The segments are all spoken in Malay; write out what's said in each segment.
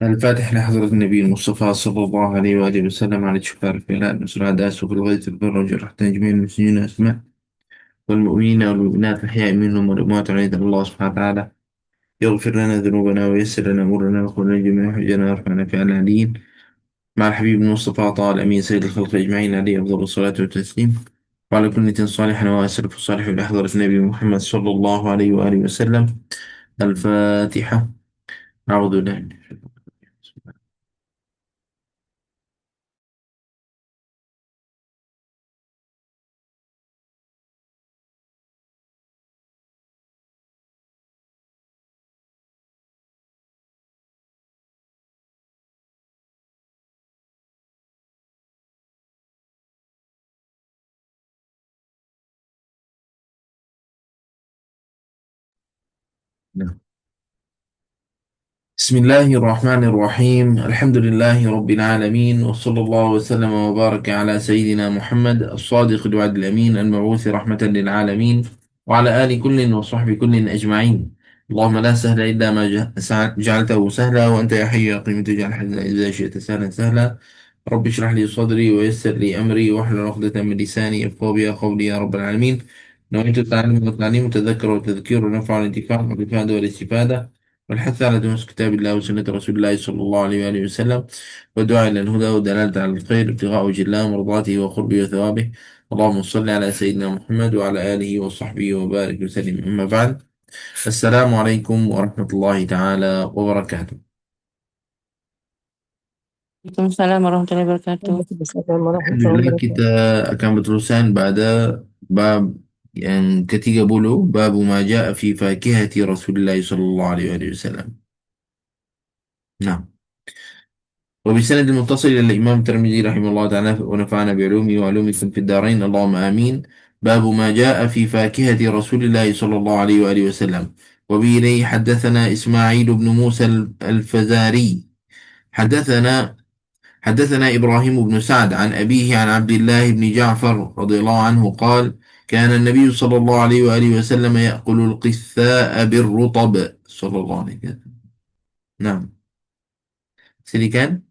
الفاتح لحضرة النبي المصطفى صلى الله عليه وآله وسلم على شفاء الفعلاء نصر داس وفي الغيث الفرج رحمة جميع المسلمين أسماء والمؤمنين والمؤمنات الأحياء منهم والأموات علينا الله سبحانه وتعالى يغفر لنا ذنوبنا ويسر لنا أمورنا ويغفر لنا جميع حجنا ويرفعنا في العليين مع الحبيب المصطفى طه الأمين سيد الخلق أجمعين عليه أفضل الصلاة والتسليم وعلى كل صالح وأسرف الصالح بحضرة النبي محمد صلى الله عليه وآله وسلم. الفاتحة. أعوذ بالله من الشيطان الرجيم. نعم. بسم الله الرحمن الرحيم الحمد لله رب العالمين وصلى الله وسلم وبارك على سيدنا محمد الصادق الوعد الأمين المبعوث رحمة للعالمين وعلى آل كل وصحب كل أجمعين. اللهم لا سهل إلا ما جعلته سهلا وأنت يا حي يا قيوم تجعل الحزن إذا شئت سهلا سهلا. رب اشرح لي صدري ويسر لي أمري واحلل عقدة من لساني يفقهوا بها قولي يا رب العالمين. نويت التعلم والتعليم والتذكر والتذكير والنفع والانتفاع والإفادة والاستفادة والحث على دروس كتاب الله وسنة رسول الله صلى الله عليه وآله وسلم والدعاء إلى الهدى والدلالة على الخير ابتغاء وجه الله مرضاته وقربه وثوابه. اللهم صل على سيدنا محمد وعلى آله وصحبه وبارك وسلم أما بعد. السلام عليكم ورحمة الله تعالى وبركاته. Waalaikumsalam warahmatullahi wabarakatuh. Waalaikumsalam warahmatullahi Alhamdulillah kita wabarakatuh. akan berterusan pada bab yang ke-30 bab ma jaa fi fakihati Rasulullah sallallahu alaihi wasallam. Nah, وبسند المتصل إلى الإمام الترمذي رحمه الله تعالى ونفعنا بعلومه وعلومكم في الدارين اللهم آمين. باب ما جاء في فاكهة رسول الله صلى الله عليه وآله وسلم. وبه إليه حدثنا إسماعيل بن موسى الفزاري. حدثنا حدثنا إبراهيم بن سعد عن أبيه عن عبد الله بن جعفر رضي الله عنه قال: كان النبي صلى الله عليه وآله وسلم يأكل القثاء بالرطب صلى الله عليه وسلم. نعم. Silakan.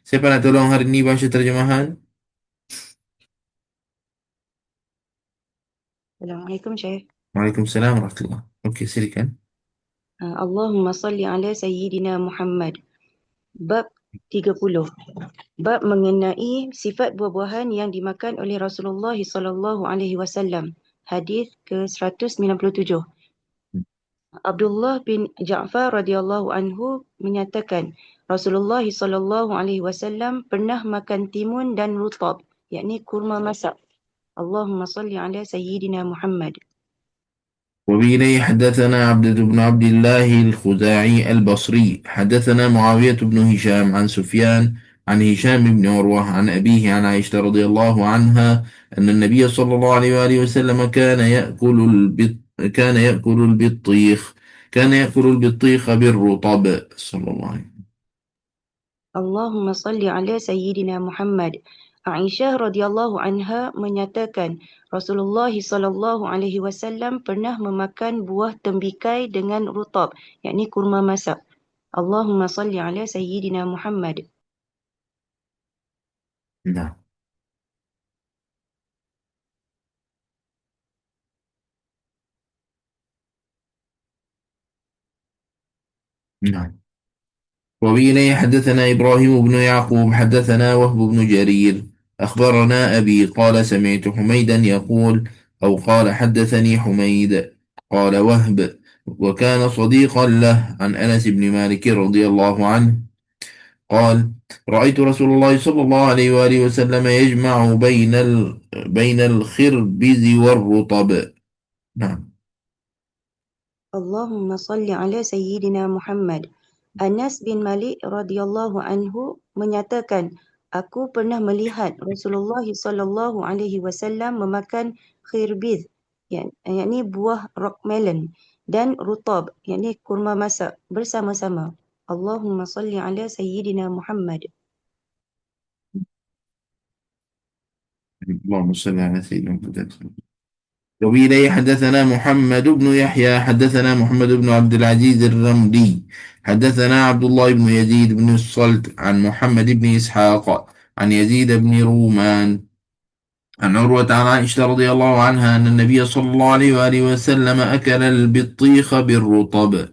Siapa nak tolong hari ini baca terjemahan? Assalamualaikum Syekh. Waalaikumsalam warahmatullahi. Okey, silakan. Allahumma salli ala Sayyidina Muhammad. Bab 30. Bab mengenai sifat buah-buahan yang dimakan oleh Rasulullah sallallahu alaihi wasallam. Hadis ke-197. Abdullah bin Ja'far radhiyallahu anhu menyatakan Rasulullah sallallahu alaihi wasallam pernah makan timun dan rutab, yakni kurma masak. Allahumma salli ala Sayyidina Muhammad. وبإليه حدثنا عبد بن عبد الله الخزاعي البصري حدثنا معاوية بن هشام عن سفيان عن هشام بن عروة عن أبيه عن عائشة رضي الله عنها أن النبي صلى الله عليه وآله وسلم كان يأكل البطيخ بالرطب صلى الله عليه وسلم. Allahumma salli ala Sayyidina Muhammad. Aisyah radhiyallahu anha menyatakan Rasulullah sallallahu alaihi wasallam pernah memakan buah tembikai dengan rutab, yakni kurma masak. Allahumma salli ala Sayyidina Muhammad. نعم. نعم. وبه حدثنا إبراهيم بن يعقوب حدثنا وهب بن جرير أخبرنا أبي قال سمعت حميدا يقول أو قال حدثني حميد قال وهب وكان صديقا له عن أنس بن مالك رضي الله عنه قال: رأيت رسول الله صلى الله عليه وآله وسلم يجمع بين الخربز والرطب. نعم. Allahumma salli ala Sayyidina Muhammad. Anas bin Malik radhiyallahu anhu menyatakan, aku pernah melihat Rasulullah sallallahu alaihi wasallam memakan khirbiz, yakni buah rock melon, dan rutab, yakni kurma masak bersama-sama. Allahumma salli ala Sayyidina Muhammad. اللهم صل على سيدنا محمد. وبه حدثنا محمد بن يحيى حدثنا محمد بن عبد العزيز الرملي حدثنا عبد الله بن يزيد بن الصلت عن محمد بن إسحاق عن يزيد بن رومان عن عروة عن عائشة رضي الله عنها أن النبي صلى الله عليه وآله وسلم أكل البطيخ بالرطب.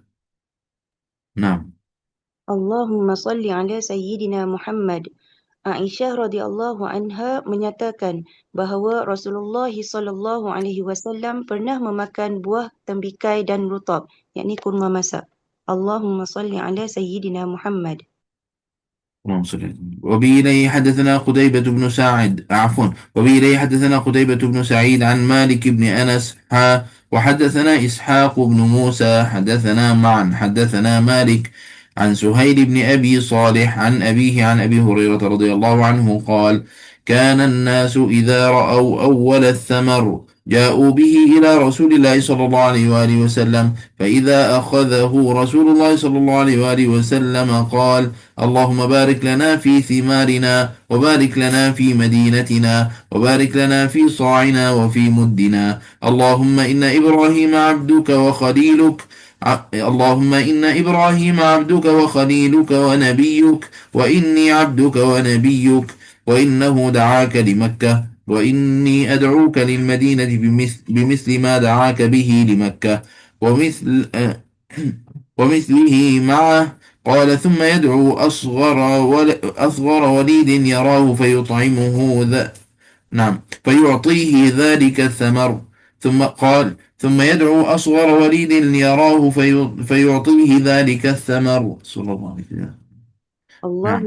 نعم. Allahumma salli ala Sayyidina Muhammad. Aisyah radhiyallahu anha menyatakan bahawa Rasulullah sallallahu alaihi wasallam pernah memakan buah tembikai dan rutab, yakni kurma masak. Allahumma salli ala Sayyidina Muhammad. وبه إليه حدثنا قتيبة بن سعد وبه إليه حدثنا قتيبة بن سعيد عن مالك بن أنس وحدثنا إسحاق بن موسى حدثنا معا حدثنا مالك عن سهيل بن أبي صالح عن أبيه عن أبي هريرة رضي الله عنه قال: كان الناس إذا رأوا أول الثمر جاءوا به إلى رسول الله صلى الله عليه وآله وسلم، فإذا أخذه رسول الله صلى الله عليه وآله وسلم قال: اللهم بارك لنا في ثمارنا، وبارك لنا في مدينتنا، وبارك لنا في صاعنا وفي مدنا. اللهم إن إبراهيم عبدك وخليلك اللهم إن إبراهيم عبدك وخليلك ونبيك، وإني عبدك ونبيك، وإنه دعاك لمكة، وإني أدعوك للمدينة بمثل ما دعاك به لمكة ومثله معه. قال: ثم يدعو أصغر وليد يراه فيعطيه ذلك الثمر. ثم قال: ثم يدعو أصغر وليد يراه فيعطيه ذلك الثمر. صلى الله عليه وسلم. نعم.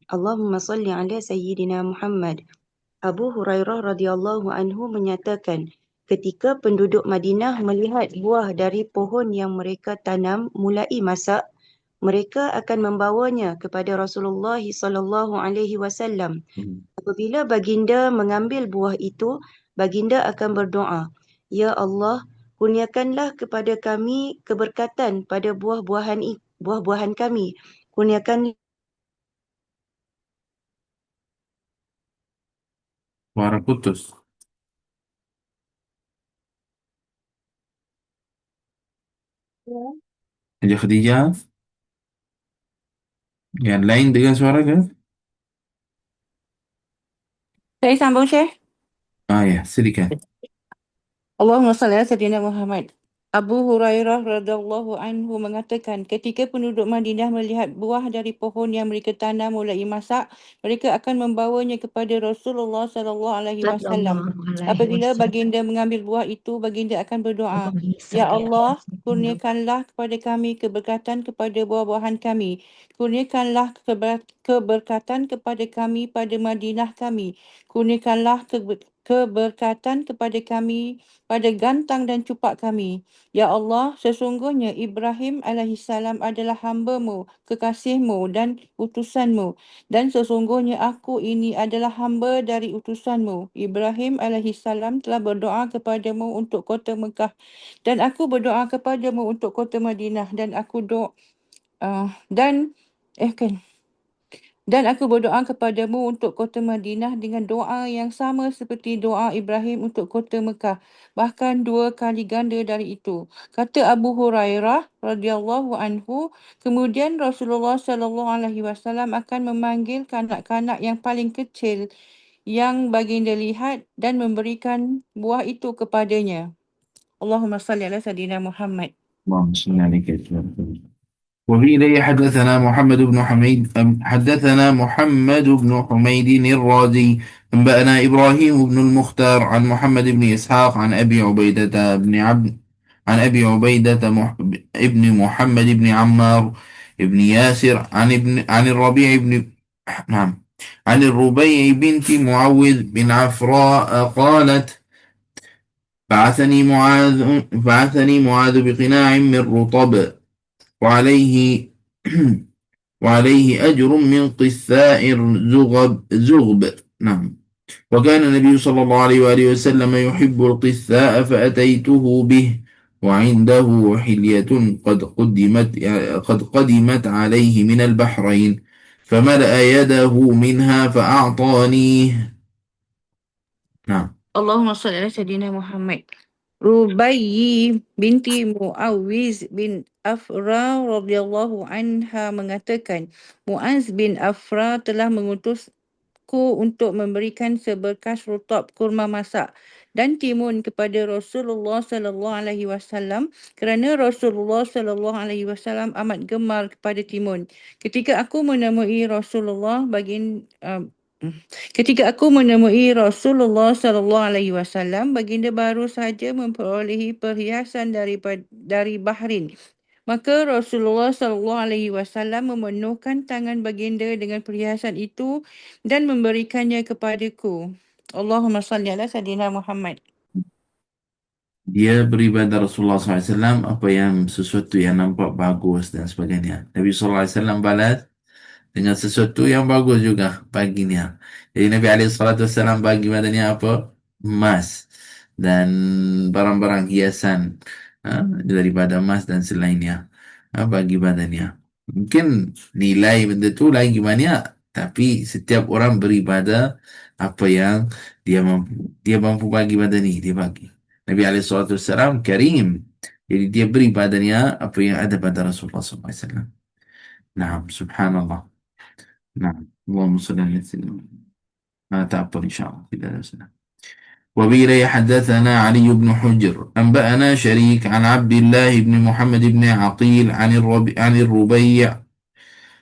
Allahumma salli ala Sayyidina Muhammad. Abu Hurairah radhiyallahu anhu menyatakan, ketika penduduk Madinah melihat buah dari pohon yang mereka tanam mulai masak, mereka akan membawanya kepada Rasulullah sallallahu alaihi wasallam. Apabila baginda mengambil buah itu, baginda akan berdoa, "Ya Allah, kurniakanlah kepada kami keberkatan pada buah-buahan kami. Kurniakan Suara putus. Haja Khadijah, yang lain dengan suara ke? Saya sambung, Syekh. Ya, silakan. Allahumma salli ala Sayyidina Muhammad. Abu Hurairah radhiyallahu anhu mengatakan, ketika penduduk Madinah melihat buah dari pohon yang mereka tanam mulai masak, mereka akan membawanya kepada Rasulullah sallallahu alaihi wasallam. Apabila baginda mengambil buah itu, baginda akan berdoa, "Ya Allah, kurniakanlah kepada kami keberkatan kepada buah-buahan kami. Kurniakanlah keberkatan kepada kami pada Madinah kami. Kurniakanlah keberkatan kepada kami pada gantang dan cupak kami. Ya Allah, sesungguhnya Ibrahim alaihissalam adalah hamba-Mu, kekasih-Mu dan utusan-Mu. Dan sesungguhnya aku ini adalah hamba dari utusan-Mu. Ibrahim alaihissalam telah berdoa kepadamu untuk kota Mekah. Dan aku berdoa kepadamu untuk kota Madinah. Dan aku aku berdoa kepadamu untuk kota Madinah dengan doa yang sama seperti doa Ibrahim untuk kota Mekah. Bahkan 2 kali ganda dari itu. Kata Abu Hurairah radhiyallahu anhu, kemudian Rasulullah sallallahu alaihi wasallam akan memanggil kanak-kanak yang paling kecil yang baginda lihat dan memberikan buah itu kepadanya. Allahumma salli ala Sayyidina Muhammad. اللهم صل عليك يا سيدنا. وفي إليه حدثنا محمد بن حميد الرازي أنبأنا إبراهيم بن المختار عن محمد بن إسحاق عن أبي عبيدة ابن محمد بن عمار بن ياسر عن الربيع بن عن الربيع بنت معوذ بن عفراء قالت: بعثني معاذ بقناع من رطب وعليه أجر من قثاء زغب. نعم. وكان النبي صلى الله عليه وآله وسلم يحب القثاء فأتيته به وعنده حلية قد قدمت عليه من البحرين، فملأ يده منها فأعطانيه. نعم. Allahumma salli ala Sayyidina Muhammad. Rubayyi binti Muawiz bin Afra radhiyallahu anha mengatakan, Muaz bin Afra telah mengutusku untuk memberikan seberkas rutab kurma masak dan timun kepada Rasulullah sallallahu alaihi wasallam kerana Rasulullah sallallahu alaihi wasallam amat gemar kepada timun. Ketika aku menemui Rasulullah Ketika aku menemui Rasulullah sallallahu alaihi wasallam, baginda baru saja memperolehi perhiasan dari Bahrain. Maka Rasulullah sallallahu alaihi wasallam memenuhkan tangan baginda dengan perhiasan itu dan memberikannya kepadaku. Allahumma salli ala Sayyidina Muhammad. Dia beri pada Rasulullah SAW apa yang sesuatu yang nampak bagus dan sebagainya. Nabi SAW balas dengan sesuatu yang bagus juga baginya. Jadi Nabi SAW bagi badannya apa? Emas dan barang-barang hiasan daripada emas dan selainnya bagi badannya. Mungkin nilai benda tu lagi banyak, tapi setiap orang beribadah apa yang dia mampu bagi badan ni, dia bagi. Nabi SAW karim. Jadi dia beri badannya apa yang ada pada Rasulullah SAW. Nah, subhanallah. نعم اللهم صل على سيدنا محمد. ما تعطل إن شاء الله في ذلك السنة. وبه حدثنا علي بن حجر أنبأنا شريك عن عبد الله بن محمد بن عقيل عن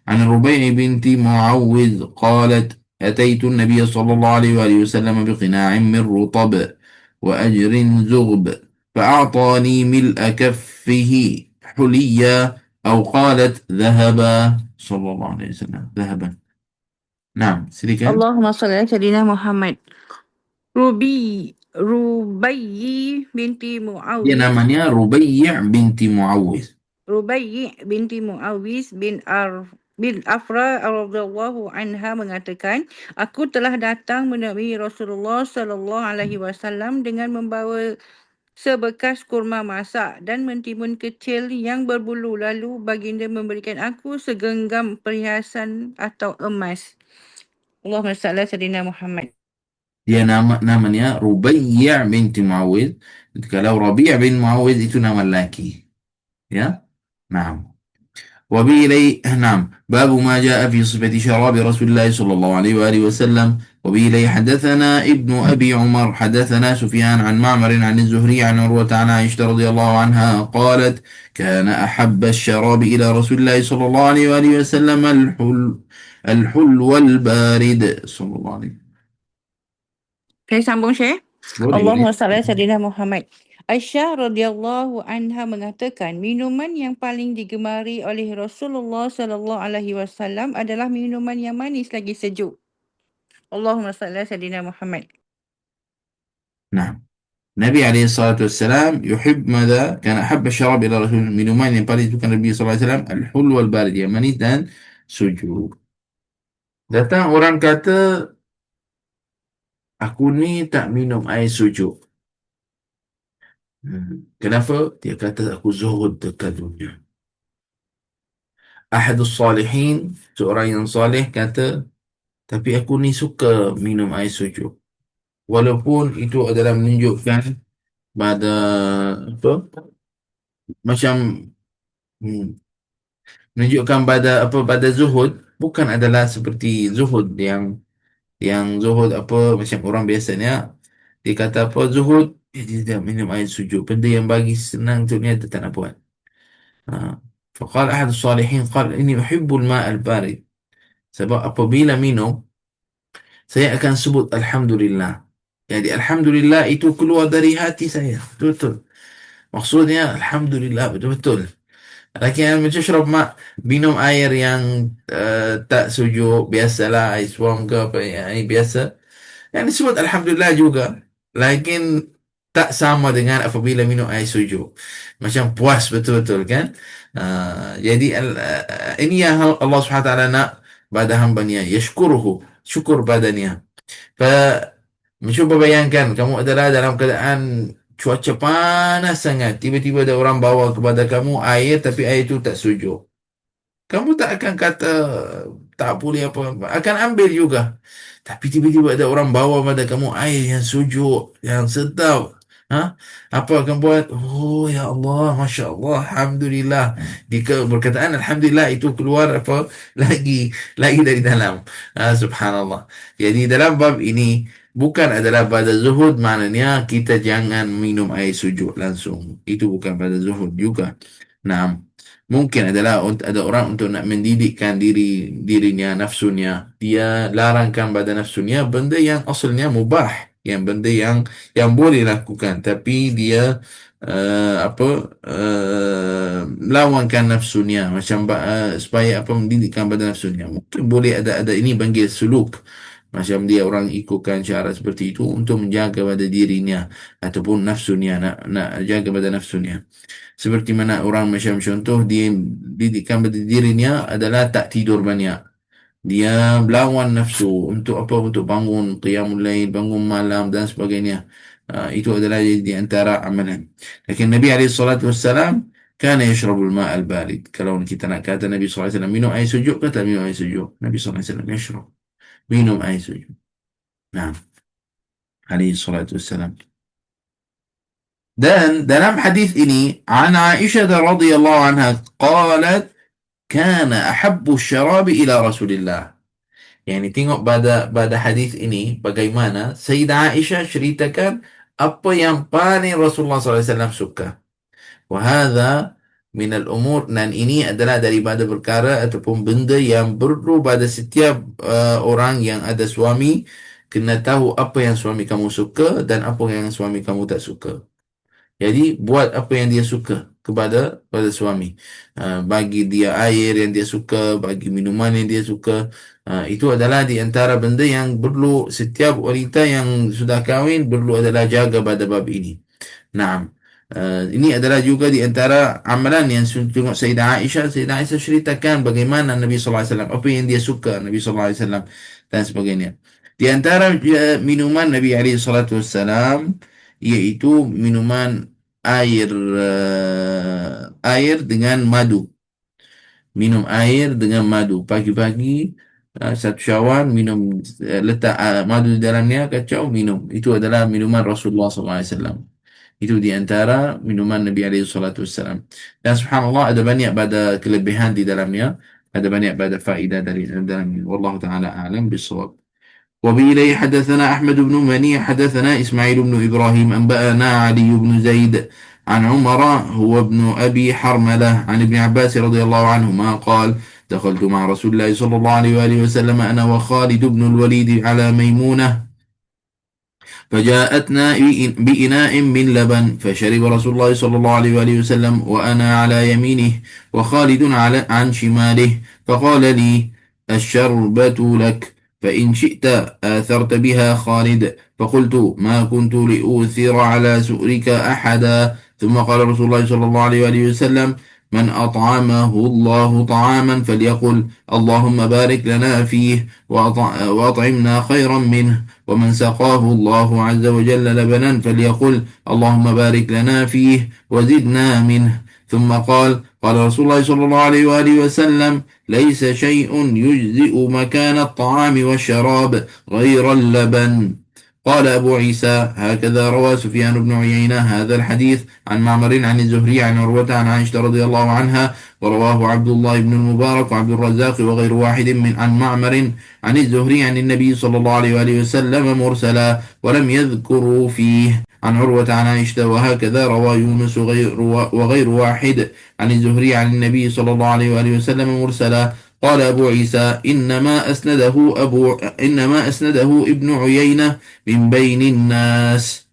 الربيع بنت معوذ قالت أتيت النبي صلى الله عليه وآله وسلم بقناع من رطب وأجر زغب فأعطاني ملء كفه حليا أو قالت ذهبا صلى الله عليه وسلم ذهبا. نعم silakan. Allahumma salli ala Sayyidina Muhammad. Rubayyi binti Dia Muawiz. namanya Rubai' binti Muawiz. Rubayyi binti Muawiz bin Afra radhiyallahu anha mengatakan, aku telah datang menemui Rasulullah sallallahu alaihi wasallam dengan membawa sebekas kurma masak dan mentimun kecil yang berbulu, lalu baginda memberikan aku segenggam perhiasan atau emas. Allahumma salli ala Sayyidina Muhammad. Dia namanya Rubai' binti Muawiz. Kalau Rabi' bin Muawiz itu nama lelaki. Ya? Naam. نعم باب ما جاء في صفة شراب رسول الله صلى الله عليه وآله وسلم. وبه حدثنا ابن أبي عمر حدثنا سفيان عن معمر عن الزهري عن عروة عن عائشة رضي الله عنها قالت كان أحب الشراب إلى رسول الله صلى الله عليه وآله وسلم الحلو البارد صلى الله عليه وسلم. Saya sambung, Syekh. Boleh. Allahumma salli ala Sayyidina Muhammad. Aisyah radhiyallahu anha mengatakan, minuman yang paling digemari oleh Rasulullah sallallahu alaihi wasallam adalah minuman yang manis lagi sejuk. Allahumma salli ala Sayyidina Muhammad. نعم. Nabi SAW yuhib mada kan ahabba syarab ila Rasul, minuman yang paling disukai Nabi SAW al-hul wal barid, yang manis dan sejuk. Datang orang kata, aku ni tak minum air sejuk. Kenapa? Dia kata aku zuhud dekat dunia. Ahadus salihin, seorang yang salih kata, tapi aku ni suka minum air sejuk. Walaupun itu adalah menunjukkan pada apa? Macam menunjukkan pada zuhud, bukan adalah seperti zuhud yang zuhud apa macam orang biasanya dia kata apa zuhud, dia tidak minum air sejuk, benda yang bagi senang tu dia tak nak buat. فقال أحد الصالحين قال إني أحب الماء البارد, sebab apabila minum saya akan sebut Alhamdulillah. Jadi Alhamdulillah itu keluar dari hati saya betul-betul, maksudnya Alhamdulillah betul-betul. Lakin macam syarab mak, minum air yang tak sejuk, biasalah air suam ke apa yang biasa, yang disebut Alhamdulillah juga, lakin tak sama dengan apabila minum air sejuk. Macam puas betul-betul kan. Jadi ini yang Allah SWT nak pada hambanya, yashkuruhu, syukur padanya. Mencuba bayangkan kamu adalah dalam keadaan cuaca panas sangat, tiba-tiba ada orang bawa kepada kamu air, tapi air itu tak sejuk. Kamu tak akan kata tak boleh apa, akan ambil juga. Tapi tiba-tiba ada orang bawa pada kamu air yang sejuk, yang sedap. Ha? Apa akan buat? Oh ya Allah, Masya Allah, Alhamdulillah. Jika berkataan Alhamdulillah itu keluar apa? Lagi dari dalam. Subhanallah. Jadi dalam bab ini bukan adalah pada zuhud, maknanya kita jangan minum air sejuk langsung. Itu bukan pada zuhud juga. Nah, mungkin adalah ada orang untuk nak mendidikkan dirinya, nafsunya. Dia larangkan pada nafsunya benda yang asalnya mubah, yang benda yang boleh lakukan, tapi dia melawankan nafsunya macam supaya apa mendidikkan pada nafsunya. Mungkin boleh ada ini panggil suluk. Macam dia orang ikutkan cara seperti itu untuk menjaga pada dirinya ataupun nafsunya, nak jaga pada nafsunya. Seperti mana orang macam contoh dia didikan pada dirinya adalah tak tidur banyak. Dia melawan nafsu untuk apa? Untuk bangun qiyamul lail, bangun malam dan sebagainya. Itu adalah di antara amalan. Lakin Nabi SAW kana yashrabul ma' al-barid. Kalau kita nak kata Nabi SAW minum air sejuk, kata minum air sejuk. Nabi SAW yashrab. Minum air sejuk. Nah, alaihi salatu wassalam. Dan dalam hadis ini, an Aisyah radhiyallahu anha qalat kana ahabbu syarabi ila Rasulillah. Yang ini tengok pada hadis ini bagaimana Sayyidah Aisyah ceritakan apa yang paling Rasulullah SAW suka. Wahada min al-umur, dan ini adalah daripada perkara ataupun benda yang perlu pada setiap orang yang ada suami kena tahu apa yang suami kamu suka dan apa yang suami kamu tak suka. Jadi buat apa yang dia suka pada suami. Bagi dia air yang dia suka, bagi minuman yang dia suka. Itu adalah di antara benda yang perlu setiap wanita yang sudah kahwin perlu adalah jaga pada bab ini. Nah, ini adalah juga di antara amalan yang tengok Sayyidah Aisyah. Sayyidah Aisyah ceritakan bagaimana Nabi SAW, apa yang dia suka Nabi SAW dan sebagainya. Di antara minuman Nabi SAW iaitu minuman air dengan madu. Minum air dengan madu pagi-pagi, satu Syawal minum, letak madu di dalamnya, kacau, minum. Itu adalah minuman Rasulullah SAW. Itu di antara minuman Nabi SAW. Dan subhanallah ada banyak pada kelebihan di dalamnya, ada banyak pada faedah dari dalamnya. Wallahu ta'ala a'lam bisawab. وبه حدثنا أحمد بن منيع حدثنا إسماعيل بن إبراهيم أنبأنا علي بن زيد عن عمر هو ابن أبي حرملة عن ابن عباس رضي الله عنهما قال دخلت مع رسول الله صلى الله عليه وآله وسلم أنا وخالد بن الوليد على ميمونة فجاءتنا بإناء من لبن فشرب رسول الله صلى الله عليه وآله وسلم وأنا على يمينه وخالد عن شماله فقال لي الشربة لك فإن شئت آثرت بها خالد فقلت ما كنت لأوثر على سؤرك أحدا ثم قال رسول الله صلى الله عليه وآله وسلم من أطعمه الله طعاما فليقل اللهم بارك لنا فيه وأطعمنا خيرا منه ومن سقاه الله عز وجل لبنا فليقل اللهم بارك لنا فيه وزدنا منه ثم قال رسول الله صلى الله عليه وآله وسلم ليس شيء يجزئ مكان الطعام والشراب غير اللبن. قال أبو عيسى هكذا روى سفيان بن عيينة هذا الحديث عن معمر عن الزهري عن عروة عن عائشة رضي الله عنها ورواه عبد الله بن المبارك وعبد الرزاق وغير واحد عن معمر عن الزهري عن النبي صلى الله عليه وآله وسلم مرسلا ولم يذكروا فيه عن عروة عن عائشة وهكذا روى يونس وغير واحد عن الزهري عن النبي صلى الله عليه وآله وسلم مرسلا. قال أبو عيسى إنما أسنده ابن عيينة من بين الناس.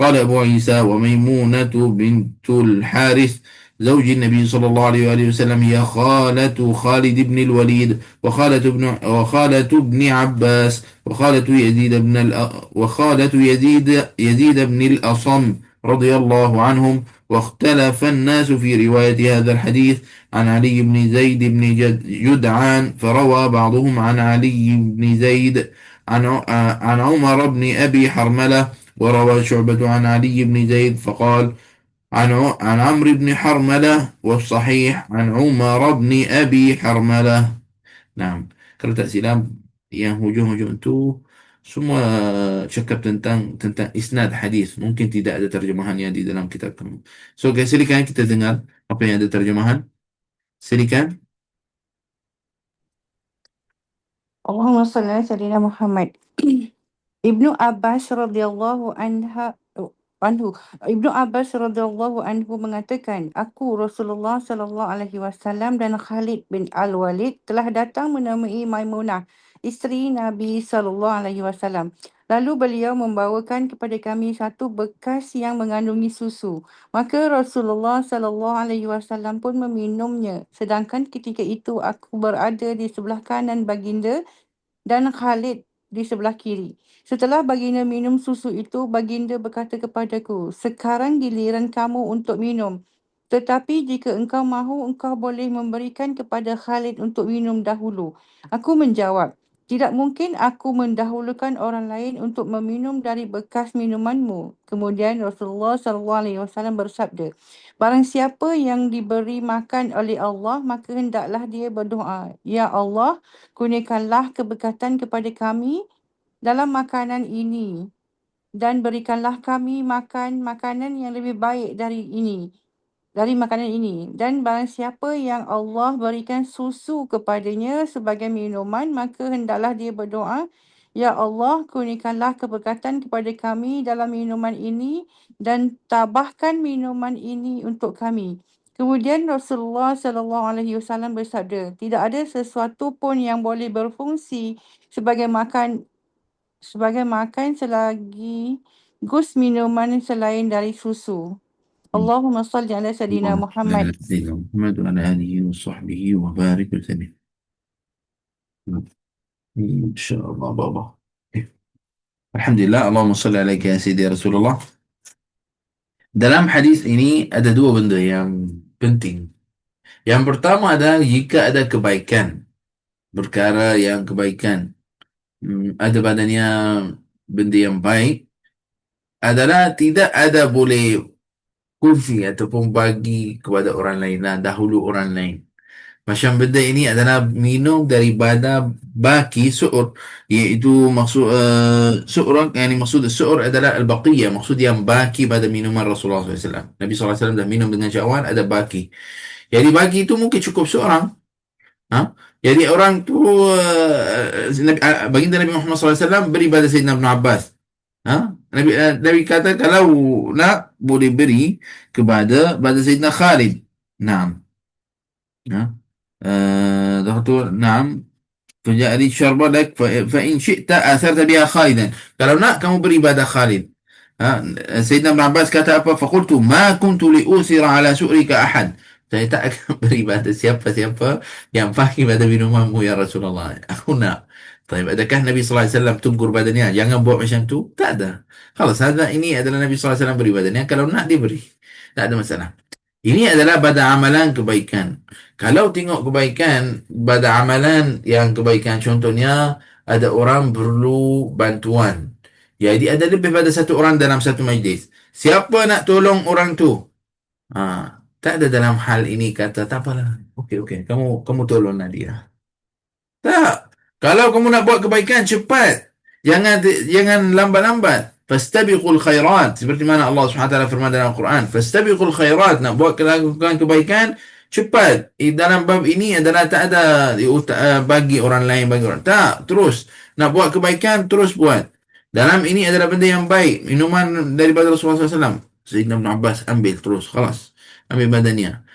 قال أبو عيسى وميمونة بنت الحارث زوج النبي صلى الله عليه وآله وسلم هي خالة خالد بن الوليد وخالة ابن عباس وخالة يزيد بن الأصم رضي الله عنهم. واختلف الناس في رواية هذا الحديث عن علي بن زيد بن جدعان فروى بعضهم عن علي بن زيد عن عمر بن أبي حرملة وروى شعبة عن علي بن زيد فقال عن عمرو بن حرملة والصحيح عن عمر بن أبي حرملة. Nah, Kalau tak silap, yang hujung-hujung tu semua cakap tentang isnad hadis. Mungkin tidak ada terjemahan yang di dalam kitab kamu. So, guys, silakan kita dengar apa yang ada terjemahan. Silakan. Allahumma salli ala sayyidina Muhammad. Ibnu Abbas radhiyallahu anhu Ibnu Abbas radhiyallahu anhu mengatakan, aku Rasulullah sallallahu alaihi wasallam dan Khalid bin Al-Walid telah datang menemui Maimunah, isteri Nabi sallallahu alaihi wasallam. Lalu beliau membawakan kepada kami satu bekas yang mengandungi susu. Maka Rasulullah sallallahu alaihi wasallam pun meminumnya. Sedangkan ketika itu aku berada di sebelah kanan baginda dan Khalid di sebelah kiri. Setelah baginda minum susu itu, baginda berkata kepadaku, sekarang giliran kamu untuk minum. Tetapi jika engkau mahu, engkau boleh memberikan kepada Khalid untuk minum dahulu. Aku menjawab, tidak mungkin aku mendahulukan orang lain untuk meminum dari bekas minumanmu. Kemudian Rasulullah SAW bersabda, barang siapa yang diberi makan oleh Allah, maka hendaklah dia berdoa, ya Allah, kurniakanlah keberkatan kepada kami dalam makanan ini dan berikanlah kami makan makanan yang lebih baik dari makanan ini. Dan barang siapa yang Allah berikan susu kepadanya sebagai minuman, maka hendaklah dia berdoa, ya Allah, kurniakanlah keberkatan kepada kami dalam minuman ini dan tabahkan minuman ini untuk kami. Kemudian Rasulullah SAW bersabda, tidak ada sesuatu pun yang boleh berfungsi sebagai makan selagi gus minuman selain dari susu. Allahumma salli ala Sayyidina اللهم صل على Muhammad. سيدنا محمد وعلى آله وصحبه وبارك وسلم. إن شاء الله بابا. Alhamdulillah, Allahumma salli alaika ya Sayyidi Rasulullah. Dalam hadis ini ada dua benda yang penting. Yang pertama adalah jika ada kebaikan, perkara yang kebaikan, ada badannya benda yang baik, adalah tidak ada boleh kongsi ataupun bagi kepada orang lain, dahulu orang lain. Macam benda ini adalah minum daripada baki su'ur, iaitu maksud su'ur, yang maksud su'ur adalah al-baqiyah, maksud yang baki pada minuman Rasulullah SAW. Nabi SAW dah minum dengan syahwan, ada baki. Jadi baki itu mungkin cukup seorang. Ha? Jadi orang tu baginda Nabi Muhammad SAW beri pada Sayyidina Ibn Abbas. Ha? Nabi kata kalau nak boleh beri kepada Sayyidina Khalid. Naam. Ha? Doktor, naam. Faja'ali syarba lak fa in syi'ta atharta biha Khalidan. Kalau nak kamu beri pada Khalid. Ha? Sayyidina Ibn Abbas kata apa? Faqultu ma kuntu li'usira ala su'rika ahad. Saya tak akan beri pada siapa-siapa yang pakai pada minumanmu ya Rasulullah. Aku nak. Tapi adakah Nabi SAW tegur badannya? Jangan buat macam tu. Tak ada. Kalau sahaja ini adalah Nabi SAW beri badannya. Kalau nak dia beri. Tak ada masalah. Ini adalah pada amalan kebaikan. Kalau tengok kebaikan, pada amalan yang kebaikan, contohnya ada orang perlu bantuan. Jadi ada lebih pada satu orang dalam satu majlis. Siapa nak tolong orang tu? Tak ada dalam hal ini kata, tak apalah. Okey, kamu tolonglah dia. Tak. Kalau kamu nak buat kebaikan, cepat. Jangan lambat-lambat. Fastabiqul khairat. Seperti mana Allah SWT firman dalam Al-Quran. Fastabiqul khairat. Nak buat kebaikan, cepat. Dalam bab ini adalah tak ada bagi orang lain, bagi orang. Tak. Terus. Nak buat kebaikan, terus buat. Dalam ini adalah benda yang baik. Minuman daripada Rasulullah SAW. Sayyidina Ibn Abbas ambil terus. Khalas. Ambil badannya.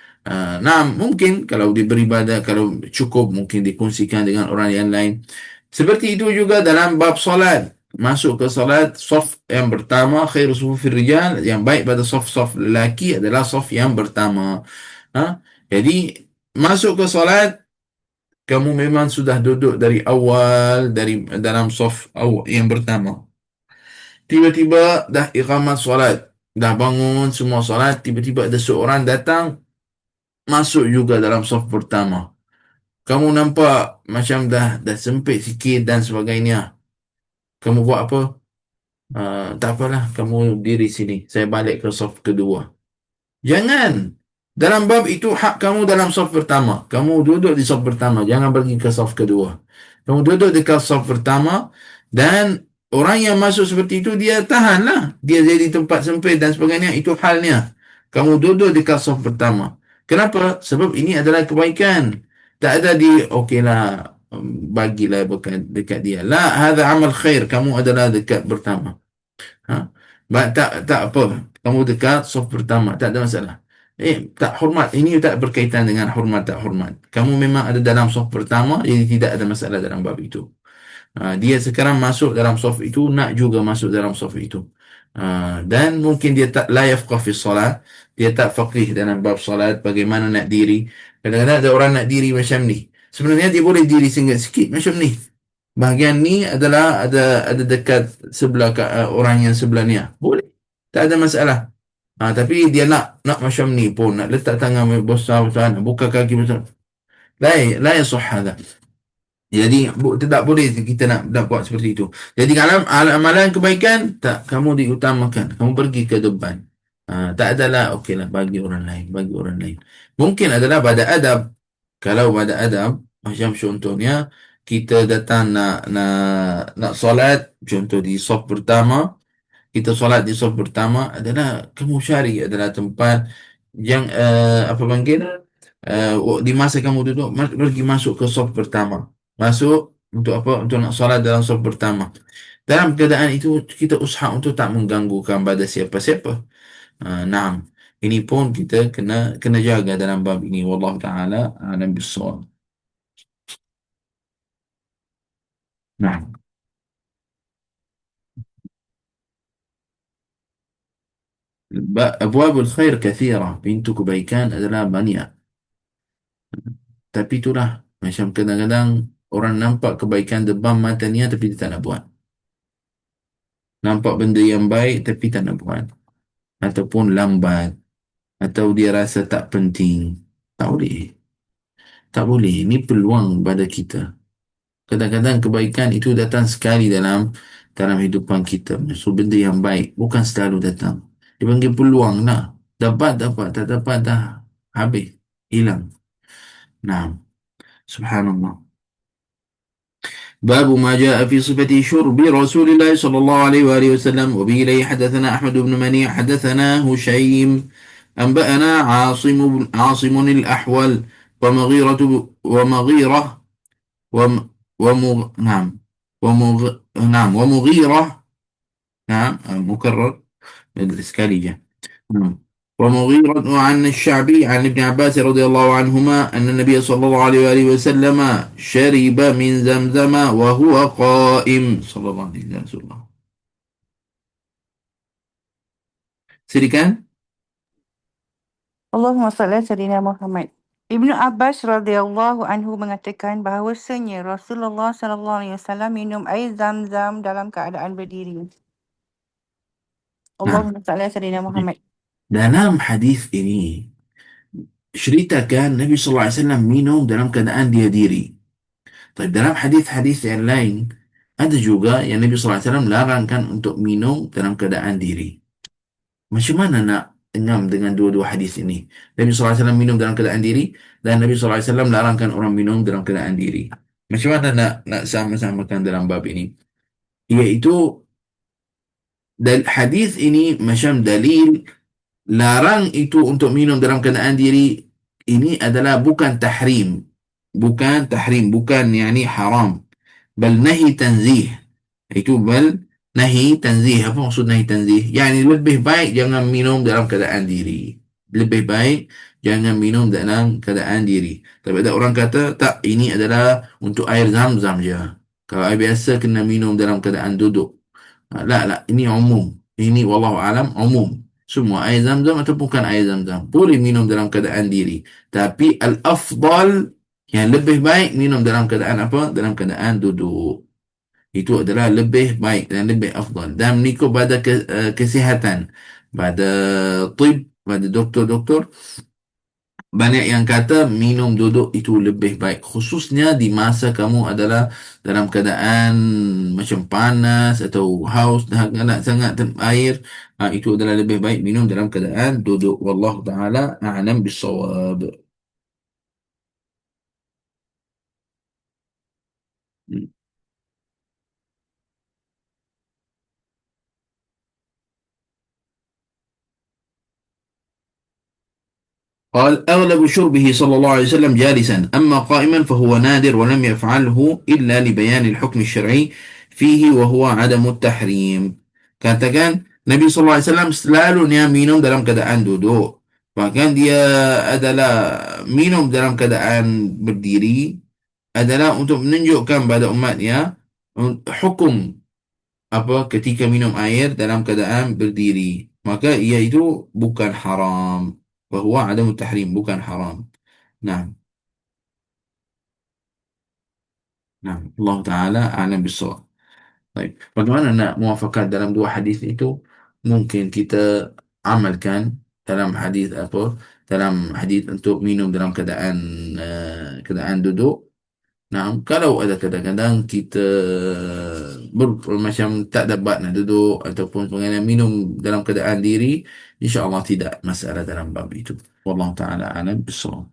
Nah, mungkin kalau diberi badan, kalau cukup, mungkin dikongsikan dengan orang yang lain. Seperti itu juga dalam bab solat. Masuk ke solat, saf yang pertama, khairu sufufir rijal, yang baik pada saf-saf lelaki adalah saf yang pertama. Jadi, masuk ke solat, kamu memang sudah duduk dari awal, dari dalam saf yang pertama. Tiba-tiba dah iqamat solat, dah bangun semua solat, tiba-tiba ada seorang datang, masuk juga dalam saf pertama. Kamu nampak macam dah sempit sikit dan sebagainya. Kamu buat apa? Tak apalah, kamu diri sini. Saya balik ke saf kedua. Jangan. Dalam bab itu hak kamu dalam saf pertama. Kamu duduk di saf pertama, jangan pergi ke saf kedua. Kamu duduk di saf pertama dan orang yang masuk seperti itu dia tahanlah. Dia jadi tempat sempit dan sebagainya, itu halnya. Kamu duduk di saf pertama. Kenapa? Sebab ini adalah kebaikan. Tak ada di okeylah bagilah dekat dia. La, hadza amal khair. Kamu adalah dekat pertama. Ha? Tak apa. Kamu dekat soft pertama. Tak ada masalah. Tak hormat. Ini tak berkaitan dengan hormat tak hormat. Kamu memang ada dalam soft pertama, jadi tidak ada masalah dalam bab itu. Dia sekarang masuk dalam soft itu, nak juga masuk dalam soft itu. Dan mungkin dia tak la yafqah fi salat. Dia tak faqih dalam bab salat, bagaimana nak diri. Kadang-kadang ada orang nak diri macam ni. Sebenarnya dia boleh diri singgah sikit macam ni. Bahagian ni adalah ada dekat sebelah orang yang sebelah ni. Boleh. Tak ada masalah. Tapi dia nak macam ni pun, nak letak tangan besar-besar, nak buka kaki besar. La yasah hadha. Jadi tidak boleh kita nak buat seperti itu. Jadi kalau amalan kebaikan, tak, kamu diutamakan. Kamu pergi ke depan. Tak adalah okeylah bagi orang lain, bagi orang lain. Mungkin adalah pada adab. Kalau pada adab, macam contohnya kita datang nak solat, contoh di saf pertama, kita solat di saf pertama adalah kamu cari adalah tempat yang apa panggil di masa kamu duduk pergi masuk ke saf pertama. Masuk untuk apa? Untuk nak solat dalam saf pertama. Dalam keadaan itu kita usaha untuk tak mengganggukan pada siapa-siapa. Naam. Ini pun kita kena jaga dalam bab ini. Wallahu taala alam bissawab. Naam. Abwabul khair kathira. Pintu kebaikan adalah banyak. Tapi itulah, macam kadang-kadang orang nampak kebaikan depan matanya tapi dia tak nak buat. Nampak benda yang baik tapi tak nak buat. Ataupun lambat. Atau dia rasa tak penting. Tak boleh. Tak boleh. Ini peluang pada kita. Kadang-kadang kebaikan itu datang sekali dalam hidupan kita. So, benda yang baik bukan selalu datang. Dia panggil peluang lah. Dapat, tak dapat dah. Habis. Hilang. Nah, subhanallah. باب ما جاء في صفة شرب رسول الله صلى الله عليه وآله وسلم. وبه إليه حدثنا أحمد بن منيع حدثنا هشيم أنبأنا عاصم الأحول ومغيرة وم ومغ نعم ومغيرة. نعم مكرر الإسكالية. نعم. ومغيرة عن الشعبي عن ابن عباس رضي الله عنهما أن النبي صلى الله عليه وآله وسلم شرب من زمزم وهو قائم صلى الله عليه وسلم. Silakan. Allahumma salli ala Sayyidina Muhammad. Ibnu Abbas radhiyallahu anhu mengatakan bahawasanya Rasulullah sallallahu alaihi wasallam minum air Zam-Zam dalam keadaan berdiri. Allahumma salli ala Sayyidina Muhammad. Dalam hadis ini ceritakan Nabi sallallahu alaihi wasallam minum dalam keadaan dia diri. Tapi dalam hadis-hadis yang lain ada juga yang Nabi sallallahu alaihi wasallam larangkan untuk minum dalam keadaan diri. Macam mana nak engam dengan dua-dua hadis ini? Nabi sallallahu alaihi wasallam minum dalam keadaan diri dan Nabi sallallahu alaihi wasallam larangkan orang minum dalam keadaan diri. Macam mana nak sama-samakan dalam bab ini? Iaitu hadis ini macam dalil larang itu untuk minum dalam keadaan diri ini adalah bukan tahrim. Bukan yani haram. Bal nahi tanzih. Itu bal nahi tanzih. Apa maksud nahi tanzih? Yani lebih baik jangan minum dalam keadaan diri. Lebih baik jangan minum dalam keadaan diri. Tapi ada orang kata, tak, ini adalah untuk air Zam-Zam je. Kalau air biasa kena minum dalam keadaan duduk. La, ini umum. Ini wallahu alam umum. Semua air Zam-Zam atau bukan air Zam-Zam boleh minum dalam keadaan diri. Tapi al-afdal, yang lebih baik minum dalam keadaan apa? Dalam keadaan duduk. Itu adalah lebih baik dan lebih afdal. Dan mengikut pada kesihatan, pada tib, pada doktor-doktor, banyak yang kata minum duduk itu lebih baik. Khususnya di masa kamu adalah dalam keadaan macam panas atau haus dan nak sangat air. Itu adalah lebih baik minum dalam keadaan duduk. Wallahu ta'ala a'lam bisawab. قال أغلب شربه صلى الله عليه وسلم جالسا أما قائما فهو نادر ولم يفعله إلا لبيان الحكم الشرعي فيه وهو عدم التحريم. Katakan Nabi sallallahu alaihi wasallam selalunya minum dalam keadaan duduk. Bahkan dia adalah minum dalam keadaan berdiri adalah untuk menunjukkan pada umatnya hukum apa ketika minum air dalam keadaan berdiri. Maka ia itu bukan haram. Bahwa ada tahrim bukan haram. Nah, nah, Allah Taala a'lam bissawab. Baik. Bagaimana nak muafakat dalam dua hadis itu? Mungkin kita amalkan dalam hadis apa? Dalam hadis untuk minum dalam keadaan duduk. Nah, kalau ada kadang-kadang kita macam tak dapat nak duduk ataupun pengen minum dalam keadaan diri, insya-Allah tidak masalah dalam bab itu. Wallahu taala alam bissawab.